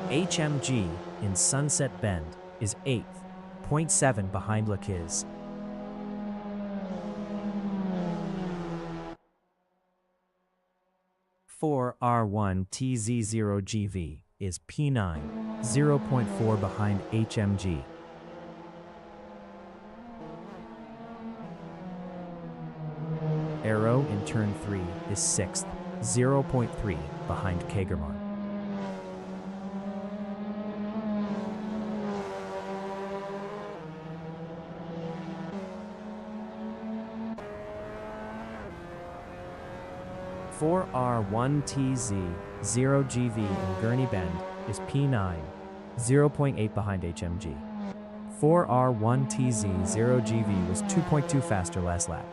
HMG in Sunset Bend is 8th, 0.7 behind Lacaz. R1TZ0GV is P9, 0.4 behind HMG. Arrow in turn 3 is 6th, 0.3 behind Kagerman. R1TZ0GV in Gurney Bend is P9, 0.8 behind HMG. R1TZ0GV was 2.2 faster last lap.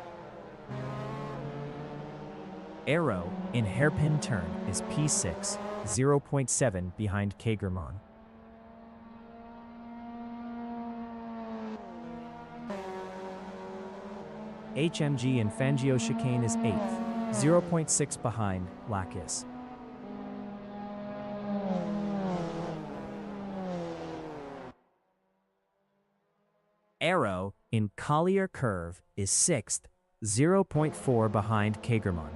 Arrow in Hairpin Turn is P6, 0.7 behind Kagerman. HMG in Fangio Chicane is 8th, 0.6 behind Lacaz. Arrow in Collier Curve is 6th, 0.4 behind Kagerman.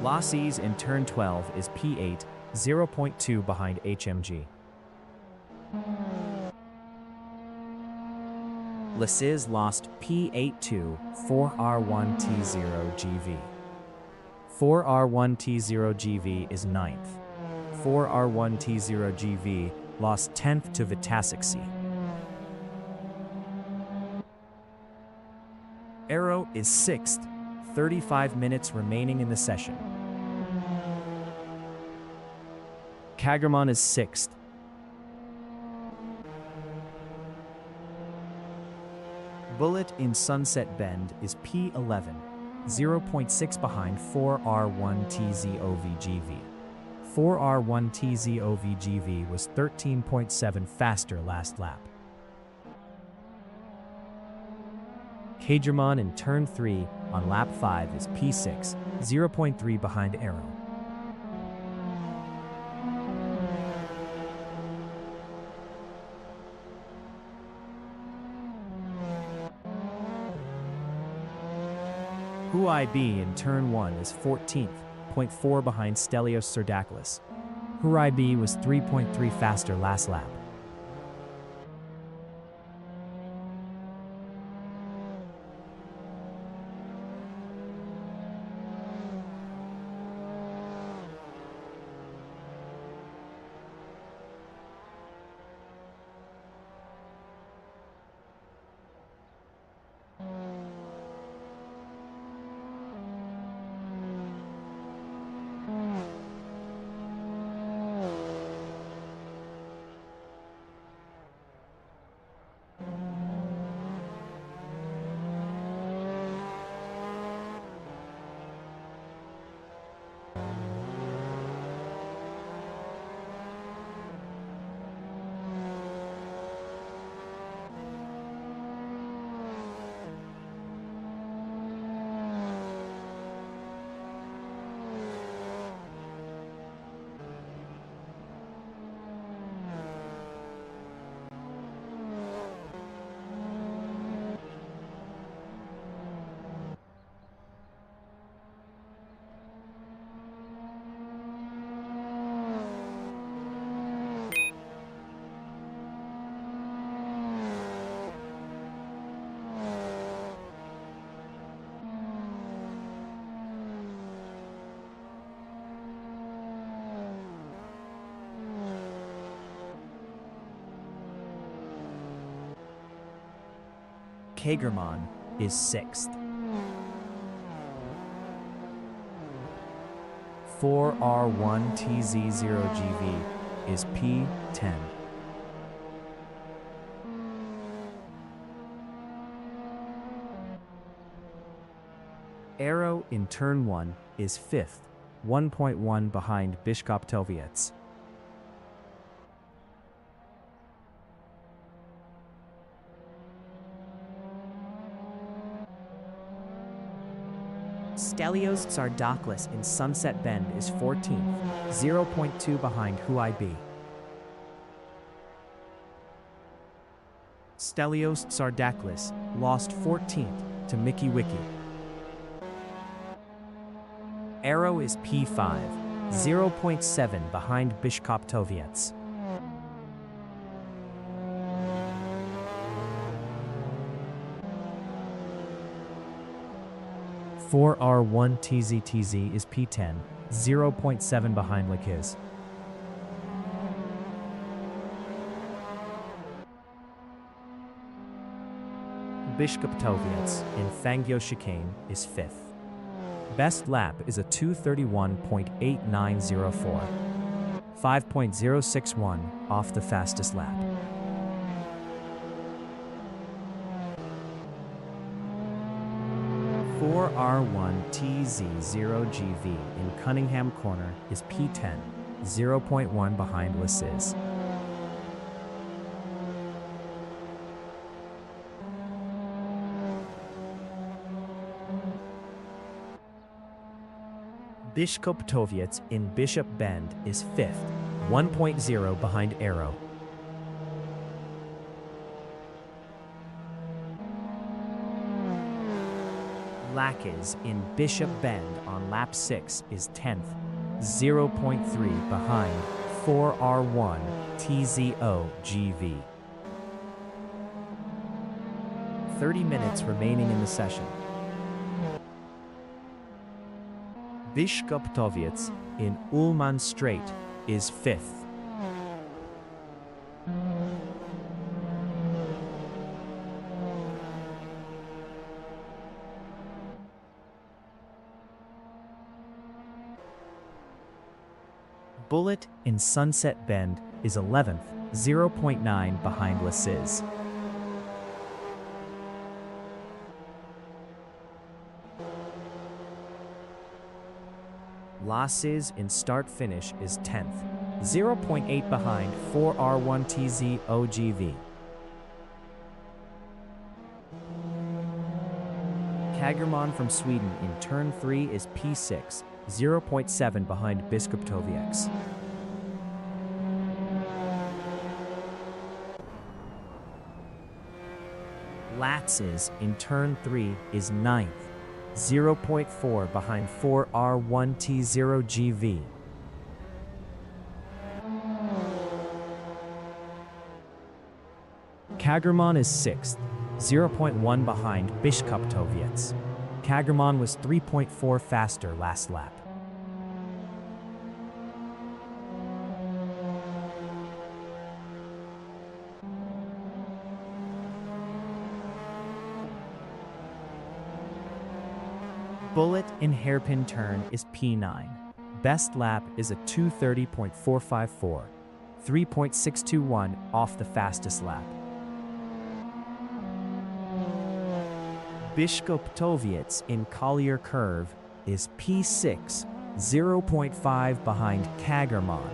Lacaz in turn 12 is P8, 0.2 behind HMG. Lasiz lost P82 4R1T0GV. 4R1T0GV is 9th. 4R1T0GV lost 10th to Vitasic. Aero is 6th, 35 minutes remaining in the session. Kagerman is 6th. Bullet in Sunset Bend is P11, 0.6 behind 4R1TZOVGV. 4R1TZOVGV was 13.7 faster last lap. Kagerman in turn 3 on lap 5 is P6, 0.3 behind Aero. Huai-B in turn 1 is 14th, 0.4 behind Stelios Serdaklis. Huai-B was 3.3 faster last lap. Kagerman is 6th. 4R1TZ0GV is P10. Aero in turn 1 is 5th, 1.1 behind Bishkop-Toviets. Stelios Sardaklis in Sunset Bend is 14th, 0.2 behind Huai-B. Stelios Sardaklis lost 14th to Mickey Wiki. Aero is P5, 0.7 behind Bishkop-Toviets. For R1TZTZ is P10, 0.7 behind Lakiz. Bishkop-Toviets in Fangyo chicane is 5th. Best lap is a 2:31.8904, 5.061 off the fastest lap. For R1TZ0GV in Cunningham Corner is P10, 0.1 behind Lasiz. Bishkop-Toviets in Bishop Bend is 5th, 1.0 behind Aero. Lakiz in Bishop Bend on lap 6 is 10th, 0.3 behind 4R1 TZO GV. 30 minutes remaining in the session. Biskuptoviec in Ullman Strait is 5th. Bullet in Sunset Bend is 11th, 0.9 behind Les Is. Les Is in Start Finish is 10th, 0.8 behind 4R1TZ OGV. Kagerman from Sweden in Turn 3 is P6, 0.7 behind Biskuptoviec. Latzes in Turn 3 is 9th, 0.4 behind 4R1T0GV. Kagerman is 6th, 0.1 behind Biskuptoviec. Kagerman was 3.4 faster last lap. Bullet in Hairpin Turn is P9. Best lap is a 2:30.454, 3.621 off the fastest lap. Biskuptoviec in Collier Curve is P6, 0.5 behind Kagerman.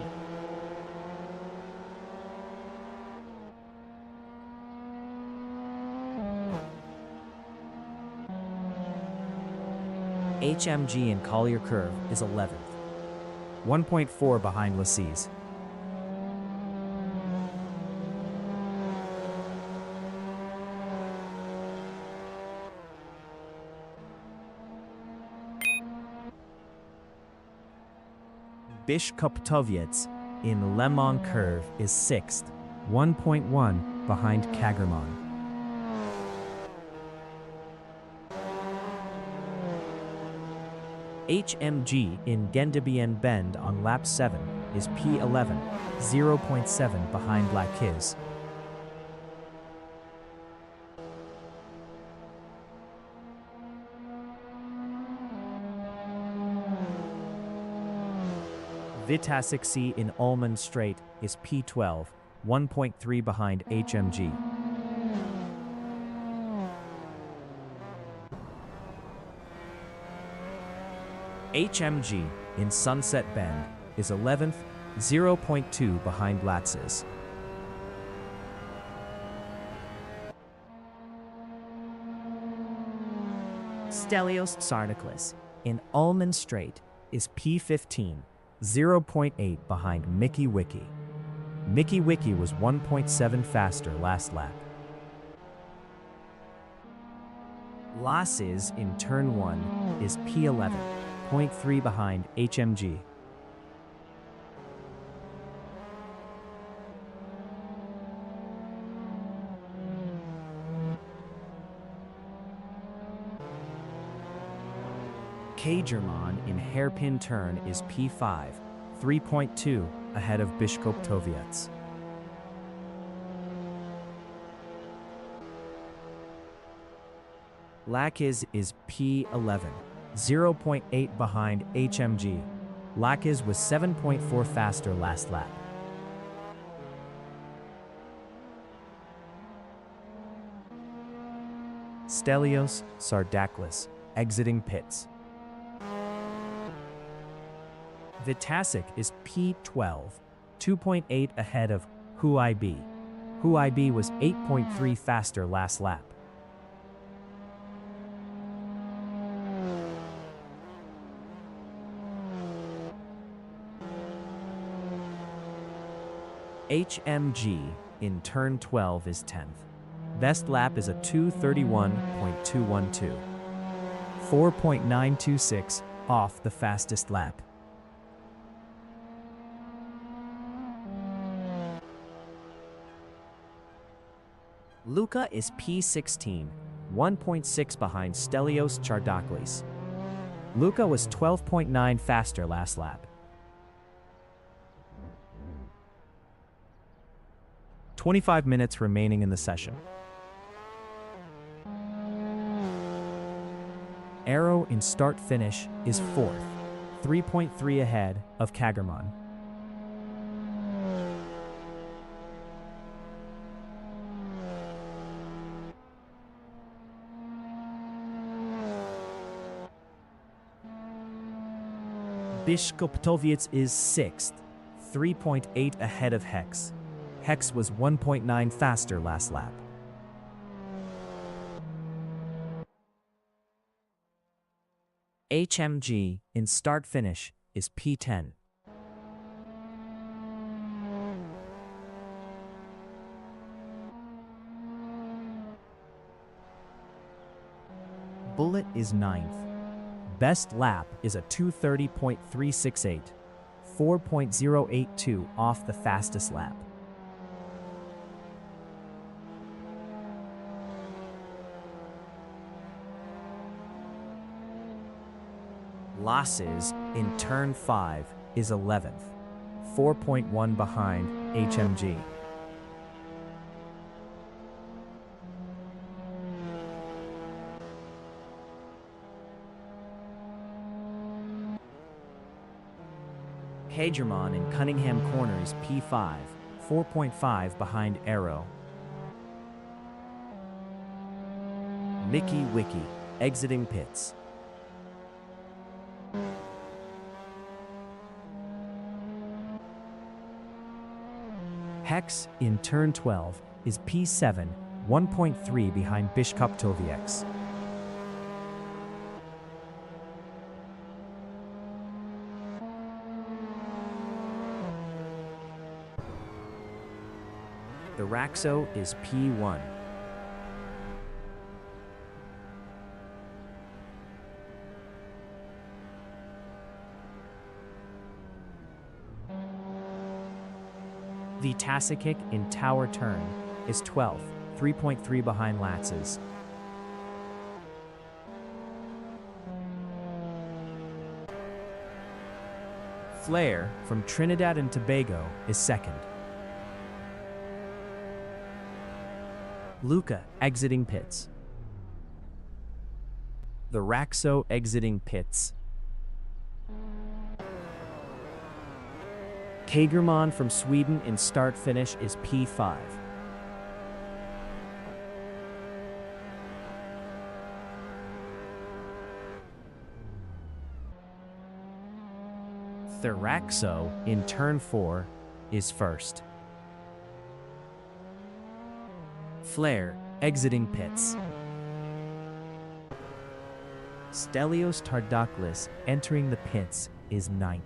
HMG in Collier Curve is 11th, 1.4 behind Les Is. Biskuptoviec in Le Mans Curve is 6th, 1.1 behind Kagerman. HMG in Gendebien Bend on lap 7 is P11, 0.7 behind Lakiz. Vitasic C in Ullman Strait is P12, 1.3 behind HMG. HMG in Sunset Bend is 11th, 0.2 behind Latzes. Stelios Sarniklis in Ullman Strait is P15, 0.8 behind Mickey Wiki. Mickey Wiki was 1.7 faster last lap. Les Is in Turn 1 is P11, 0.3 behind HMG. Kagerman in Hairpin Turn is P5, 3.2 ahead of Biskuptoviec. Lakiz is P11, 0.8 behind HMG. Lakiz was 7.4 faster last lap. Stelios Sardaklis exiting pits. Vitasic is P12, 2.8 ahead of HuIB. HuIB was 8.3 faster last lap. HMG in Turn 12 is 10th. Best lap is a 2:31.212, 4.926 off the fastest lap. Luca is P16, 1.6 behind Stelios Chardaklis. Luka was 12.9 faster last lap. 25 minutes remaining in the session. Arrow in start-finish is 4th, 3.3 ahead of Kagerman. Biszkoptowiec is 6th, 3.8 ahead of Hex. Hex was 1.9 faster last lap. HMG in start-finish is P10. Bullet is 9th. Best lap is a 2:30.368, 4.082 off the fastest lap. Losses in turn 5 is 11th, 4.1 behind HMG. Hagerman in Cunningham Corner is P5, 4.5 behind Arrow. Mickey Wiki exiting pits. Hex in turn 12 is P7, 1.3 behind Biszkoptowiec. The Raxo is P1. The Tassikic in Tower Turn is 12th, 3.3 behind Latz's. Flair from Trinidad and Tobago is 2nd. Luka exiting pits. The Raxo exiting pits. Kagerman from Sweden in start-finish is P5. The Raxo in turn 4 is 1st. Flair exiting pits. Stelios Tardaklis entering the pits is 9th.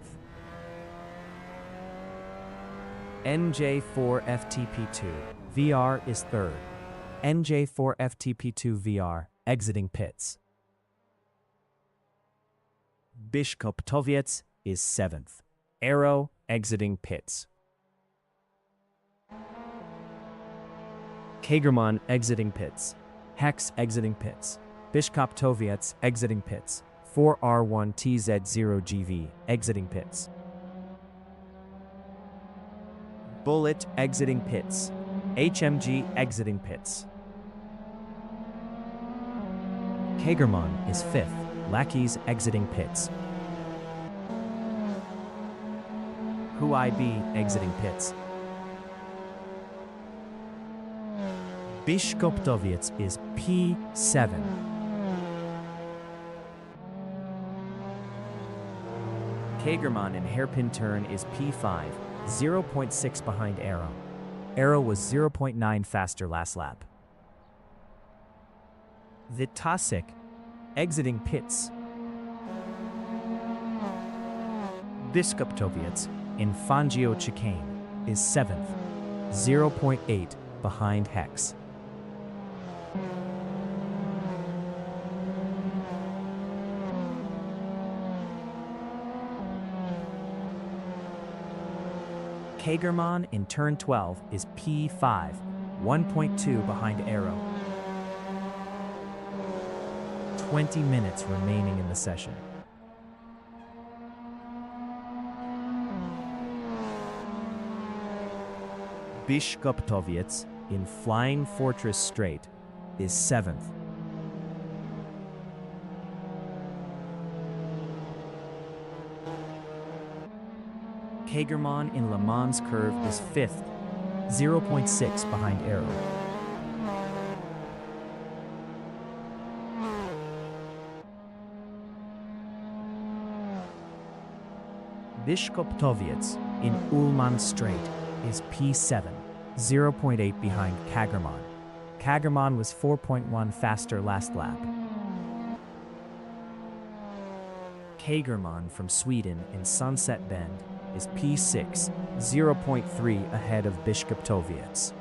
NJ4 FTP2 VR is 3rd. NJ4 FTP2 VR exiting pits. Biszkoptowiec is 7th. Arrow exiting pits. Kagerman exiting pits. Hex exiting pits. Biszkoptowiec exiting pits. 4R1TZ0GV exiting pits. Bullet exiting pits. HMG exiting pits. Kagerman is 5th. Lackeys exiting pits. HuIB exiting pits. Biszkoptowiec is P7. Kagerman in hairpin turn is P5, 0.6 behind Arrow. Arrow was 0.9 faster last lap. The Tasik exiting pits. Biszkoptowiec in Fangio Chicane is 7th, 0.8 behind Hex. Kagerman in turn 12 is P5, 1.2 behind Arrow. 20 minutes remaining in the session. Biskuptoviec in Flying Fortress Strait is 7th. Kagerman in Le Mans Curve is 5th, 0.6 behind Arrow. Biskuptoviec in Ullman Strait is P7, 0.8 behind Kagerman. Kagerman was 4.1 faster last lap. Kagerman from Sweden in Sunset Bend is P6, 0.3 ahead of Biskuptoviec.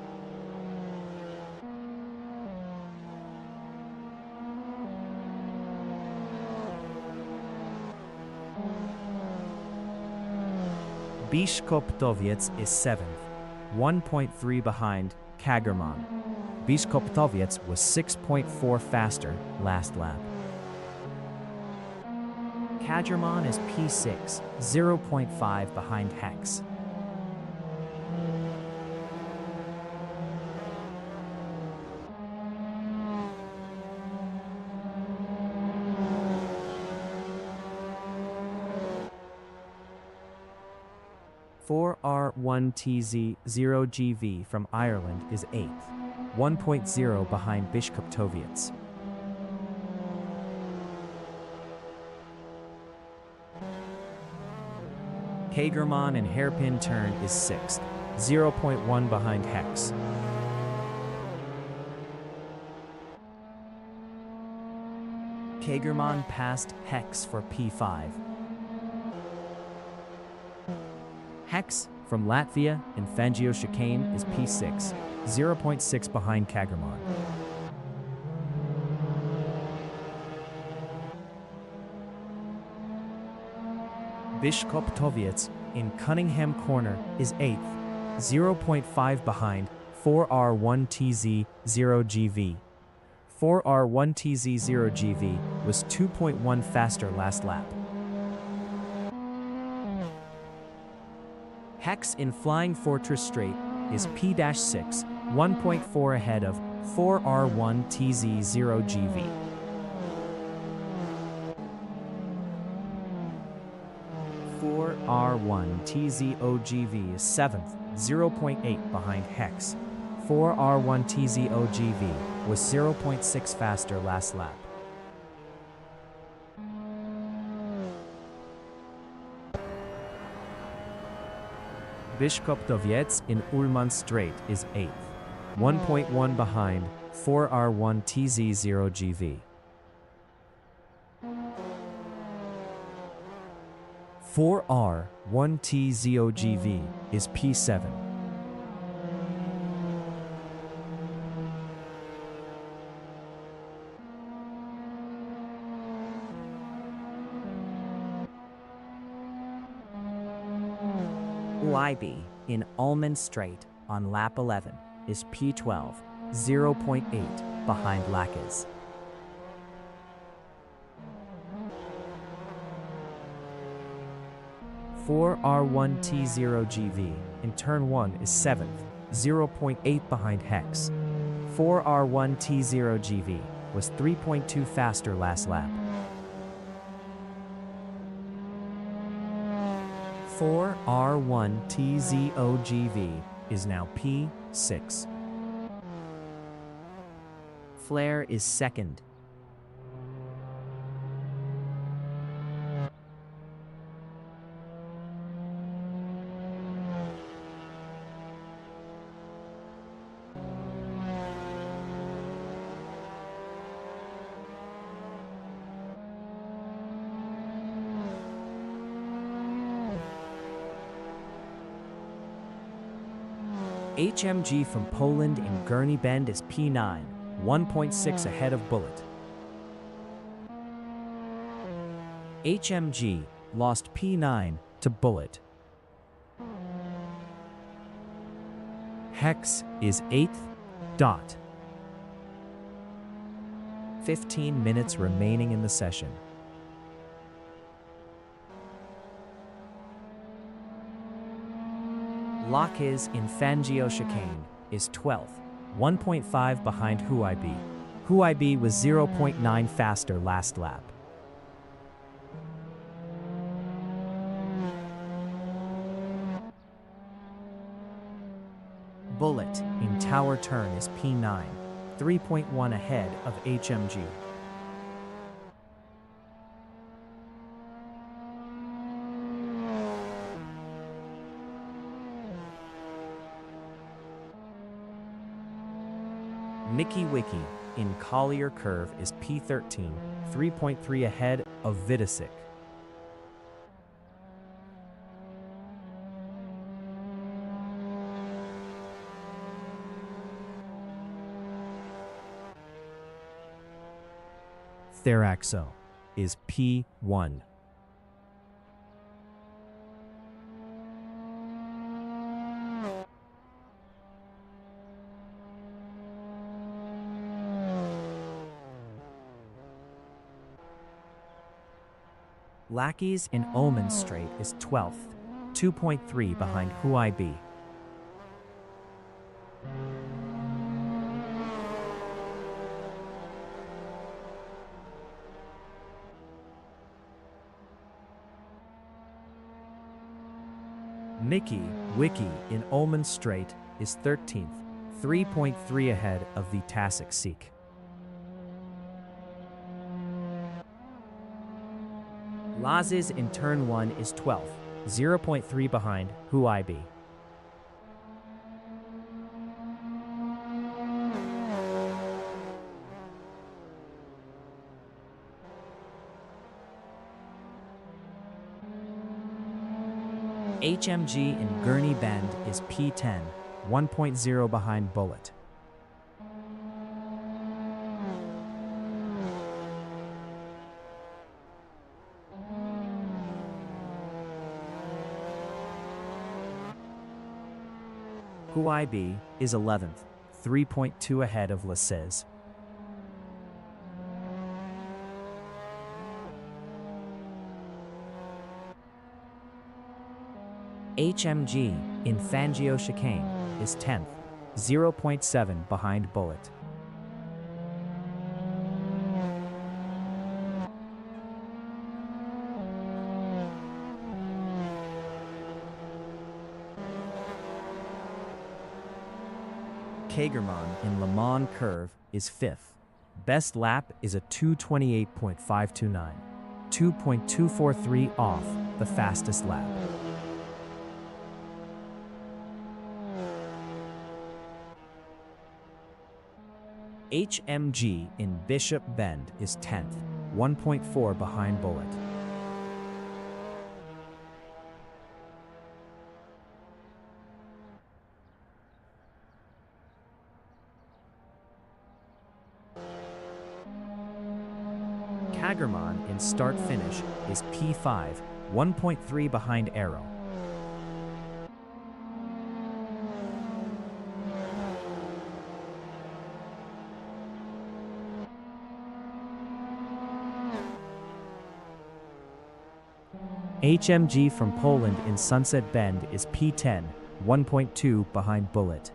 Biskuptoviec is 7th, 1.3 behind Kagerman. Biskuptoviec was 6.4 faster last lap. Kagerman is P6, 0.5 behind Hex. R1TZ0GV from Ireland is 8th, 1.0 behind Biskuptoviec. Kagerman in Hairpin Turn is 6th, 0.1 behind Hex. Kagerman passed Hex for P5. Hex from Latvia in Fangio Chicane is P6, 0.6 behind Kagerman. Biskuptoviec in Cunningham Corner is 8th, 0.5 behind 4R1TZ0GV. 4R1TZ0GV was 2.1 faster last lap. Hex in Flying Fortress Strait is P-6, 1.4 ahead of 4R1TZ0GV. R1TZOGV is 7th, 0.8 behind Hex. 4R1TZOGV was 0.6 faster last lap. Biskuptoviec in Ullman Strait is 8th, 1.1 behind 4R1TZ0GV. 4R1TZOGV is P7. Leiby in Ullman Strait on lap 11 is P12, 0.8 behind Lackes. R1T0GV in turn 1 is 7th, 0.8 behind Hex. 4R1T0GV was 3.2 faster last lap. 4R1TZOGV is now P6. Flair is second. HMG from Poland in Gurney Bend is P9, 1.6 ahead of Bullet. HMG lost P9 to Bullet. Hex is 8th. 15 minutes remaining in the session. Lakes in Fangio chicane is 12th, 1.5 behind Huaibi. Huaibi was 0.9 faster last lap. Bullet in Tower Turn is P9, 3.1 ahead of HMG. Mickey Wiki in Collier Curve is P13, 3.3 ahead of Vidicic. Theraxo is P1. Lackeys in Omen Strait is 12th, 2.3 behind Huaibi. Mickey Wiki in Omen Strait is 13th, 3.3 ahead of the Tasik Seek. Lazes in Turn 1 is 12th, 0.3 behind Huaibi. HMG in Gurney Bend is P10, 1.0 behind Bullet. Huaibi is 11th, 3.2 ahead of Laces. HMG in Fangio chicane is 10th, 0.7 behind Bullet. Kagerman in Le Mans Curve is 5th. Best lap is a 2:28.529, 2.243 off the fastest lap. HMG in Bishop Bend is 10th, 1.4 behind Bullet. Kagerman in Start Finish is P5, 1.3 behind Arrow. HMG from Poland in Sunset Bend is P10, 1.2 behind Bullet.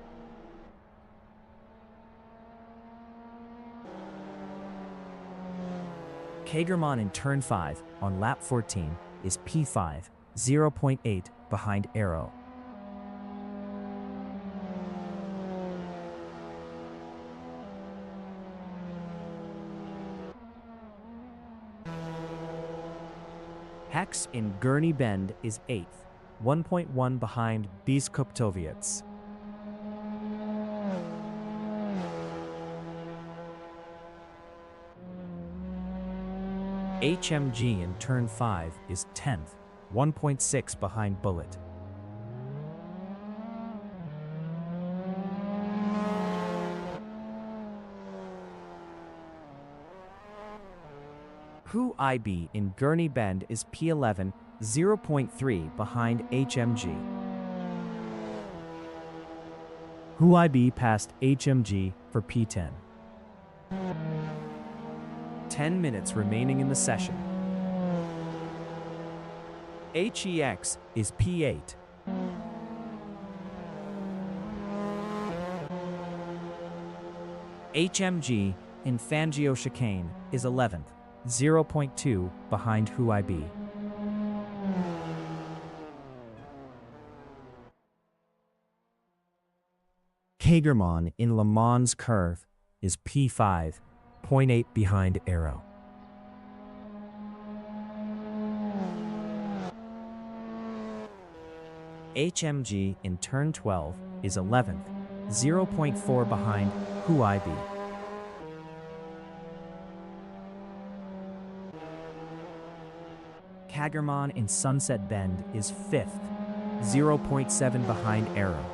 Kagerman in Turn 5 on lap 14 is P5, 0.8 behind Arrow. Hex in Gurney Bend is 8th, 1.1 behind Biskuptoviets. HMG in Turn 5 is 10th, 1.6 behind Bullet. Huaibi in Gurney Bend is P11, 0.3 behind HMG. Huaibi passed HMG for P10. 10 minutes remaining in the session. HEX is P8. HMG in Fangio chicane is 11th, 0.2 behind Huai-B. Kagermann in Le Mans curve is P5, 0.8 behind Arrow. HMG in turn 12 is 11th, 0.4 behind Huai-B. Kagermann in Sunset Bend is 5th, 0.7 behind Arrow.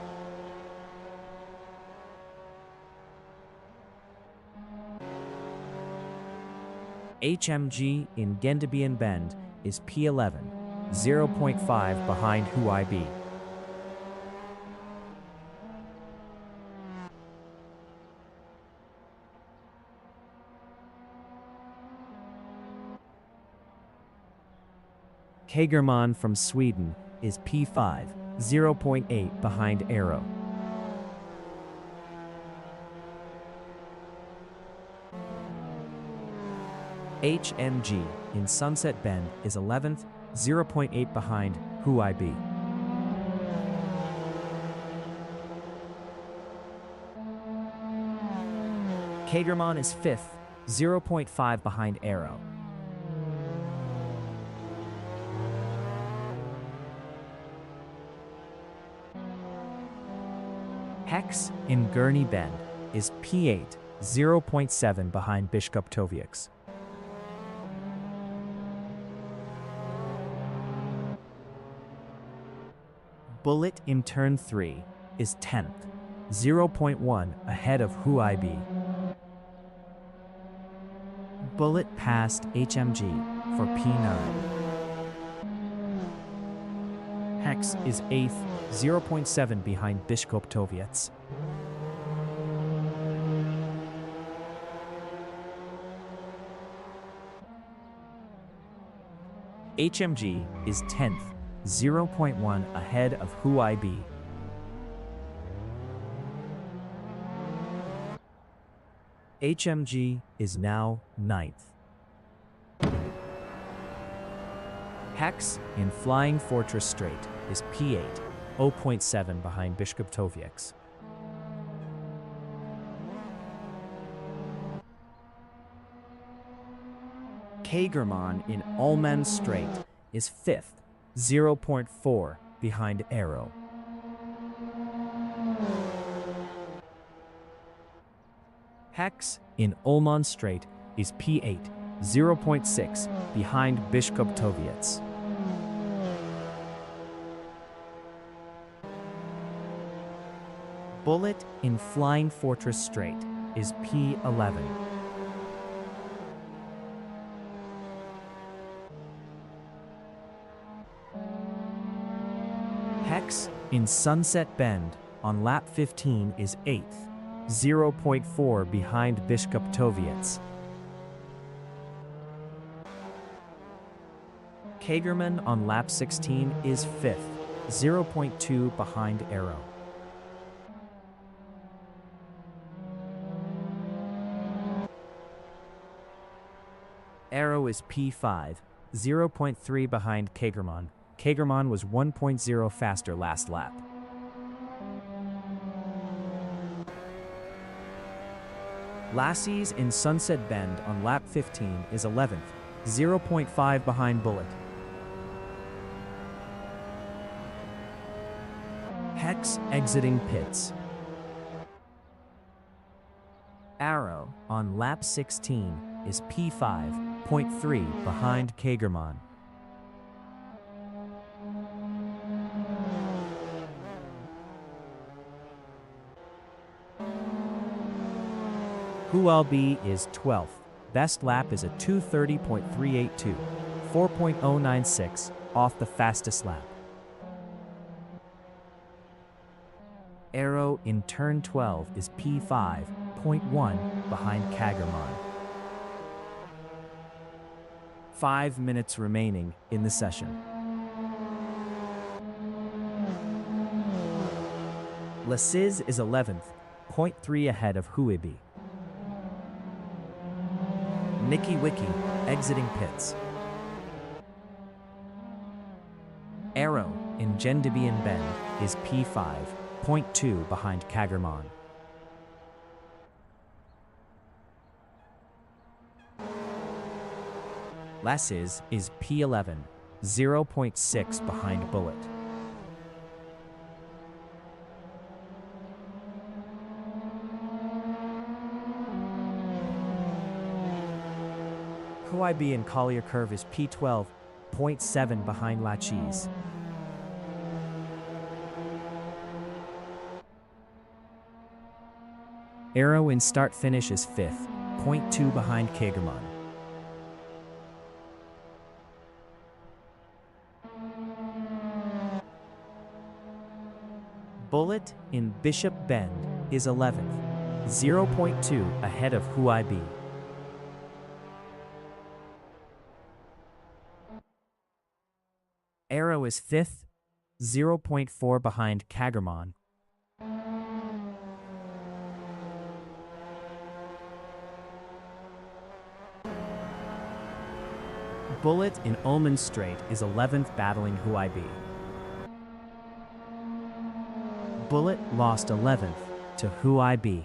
HMG in Gendabian Bend is P11, 0.5 behind Huai-B. Kagermann from Sweden is P5, 0.8 behind Arrow. HMG in Sunset Bend is 11th, 0.8 behind Huai-B. Kagermann is 5th, 0.5 behind Arrow. Hex in Gurney Bend is P8, 0.7 behind Biskuptoviaks. Bullet in turn 3 is 10th, 0.1 ahead of Huai-B. Bullet passed HMG for P9. Hex is 8th, 0.7 behind Biskuptoviaks. HMG is 10th, 0.1 ahead of Huai-B. HMG is now 9th. Hex in Flying Fortress Strait is P8, 0.7 behind Biskuptoviaks. Kagermann in Ullmann Strait is 5th, 0.4 behind Arrow. Hex in Ullmann Strait is P8, 0.6 behind Biskuptoviaks. Bullet in Flying Fortress Strait is P11. Hex in Sunset Bend on lap 15 is 8th, 0.4 behind Biskuptoviaks. Kagermann on lap 16 is 5th, 0.2 behind Arrow. Arrow is P5, 0.3 behind Kagermann. Kagermann was 1.0 faster last lap. Lassie's in Sunset Bend on lap 15 is 11th, 0.5 behind Bullet. Hex exiting pits. Arrow on lap 16 is P5, 0.3 behind Kagermann. Huai-B is 12th. Best lap is a 2:30.382, 4.096 off the fastest lap. Arrow in turn 12 is P5, 0.1 behind Kagermann. 5 minutes remaining in the session. Lasiz is 11th, 0.3 ahead of Huibi. Nikki Wiki exiting pits. Arrow in Gendibian Bend is P5, 0.2 behind Kagerman. Lasiz is P11, 0.6 behind Bullet. Huibi in Collier Curve is P12, 0.7 behind Lachiz. Arrow in Start Finish is 5th, 0.2 behind Kagerman. Bullet in Bishop Bend is 11th, 0.2 ahead of Huibi. Arrow is 5th, 0.4 behind Kagerman. Bullet in Ullman Strait is 11th, battling Huibi. Bullet lost 11th to Huibi.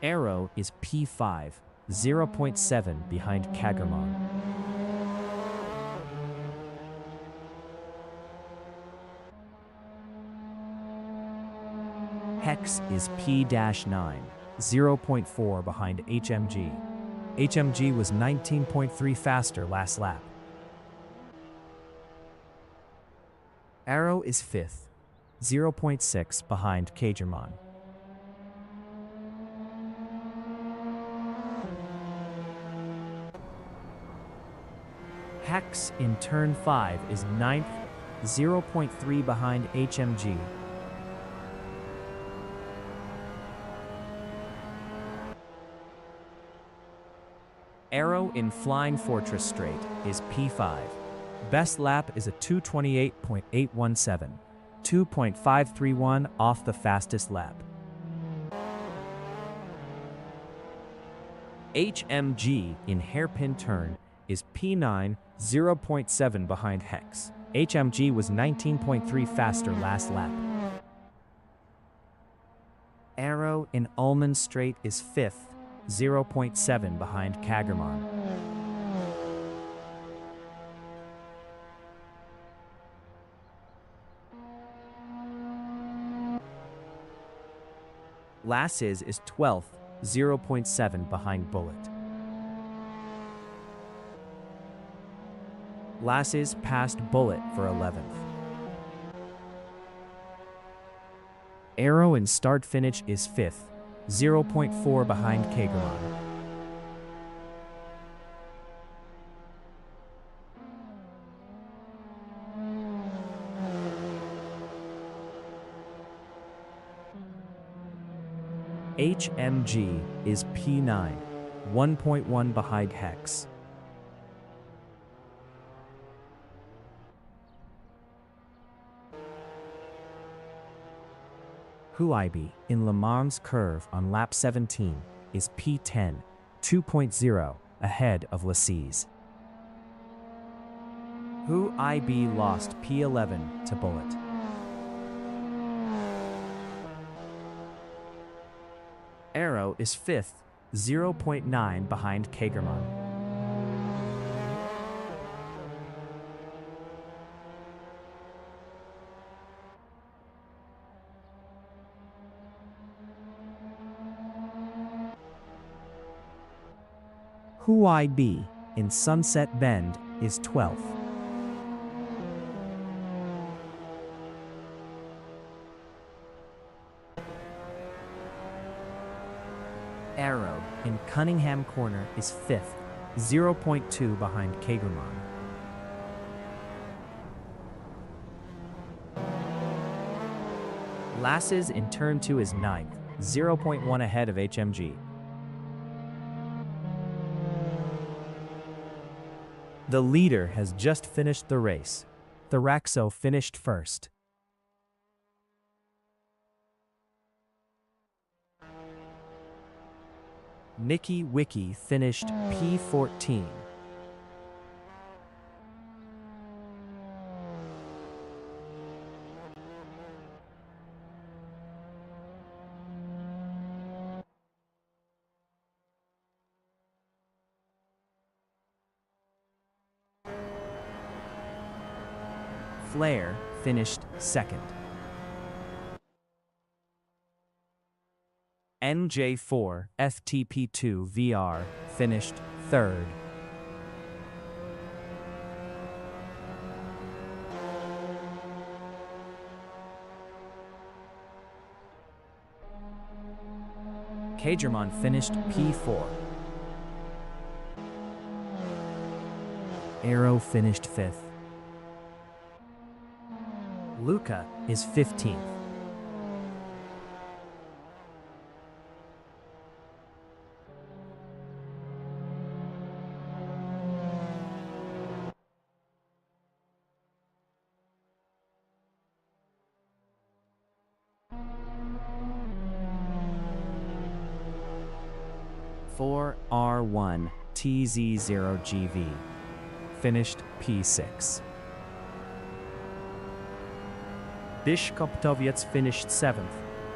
Arrow is P5, 0.7 behind Kagerman. Hex is P-9, 0.4 behind HMG. HMG was 19.3 faster last lap. Arrow is 5th, 0.6 behind Kagerman. Hex in Turn 5 is 9th, 0.3 behind HMG. Arrow in Flying Fortress Straight is P5. Best lap is a 2:28.817, 2.531 off the fastest lap. HMG in Hairpin Turn is P9, 0.7 behind Hex. HMG was 19.3 faster last lap. Arrow in Ullman Strait is 5th, 0.7 behind Kagerman. Lasiz is 12th, 0.7 behind Bullet. Lasiz passed Bullet for 11th. Arrow in Start Finish is 5th, 0.4 behind Kagerman. HMG is P9, 1.1 behind Hex. Huibi in Le Mans Curve on lap 17 is P10, 2.0 ahead of Lasiz. Huibi lost P11 to Bullet. Arrow is 5th, 0.9 behind Kagerman. Huibi in Sunset Bend is 12th. Arrow in Cunningham Corner is 5th, 0.2 behind Kagerman. Lasiz in Turn 2 is 9th, 0.1 ahead of HMG. The leader has just finished the race. Thoraxo finished first. Nikki Wiki finished P14. Flair finished second. NJ4 FTP2 VR finished third. Kagerman finished P4. Arrow finished 5th. Luca is 15th. For R1 TZ0GV finished P6. Bishkoptoviec finished 7th.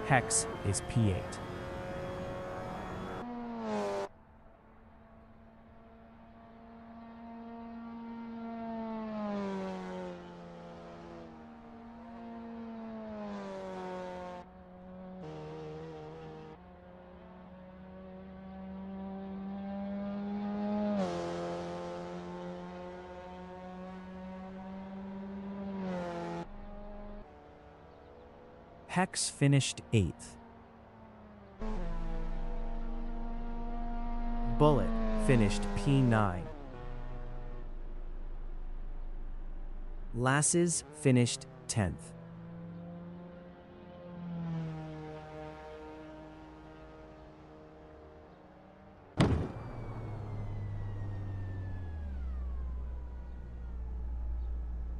Hex is P8. Hex finished 8th. Bullet finished P9. Lasses finished 10th.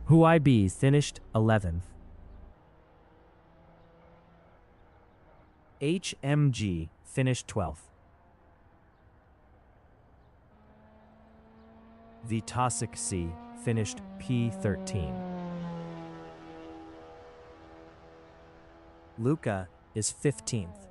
Huibi finished 11th. HMG finished 12th. Vitosik C finished P13. Luca is 15th.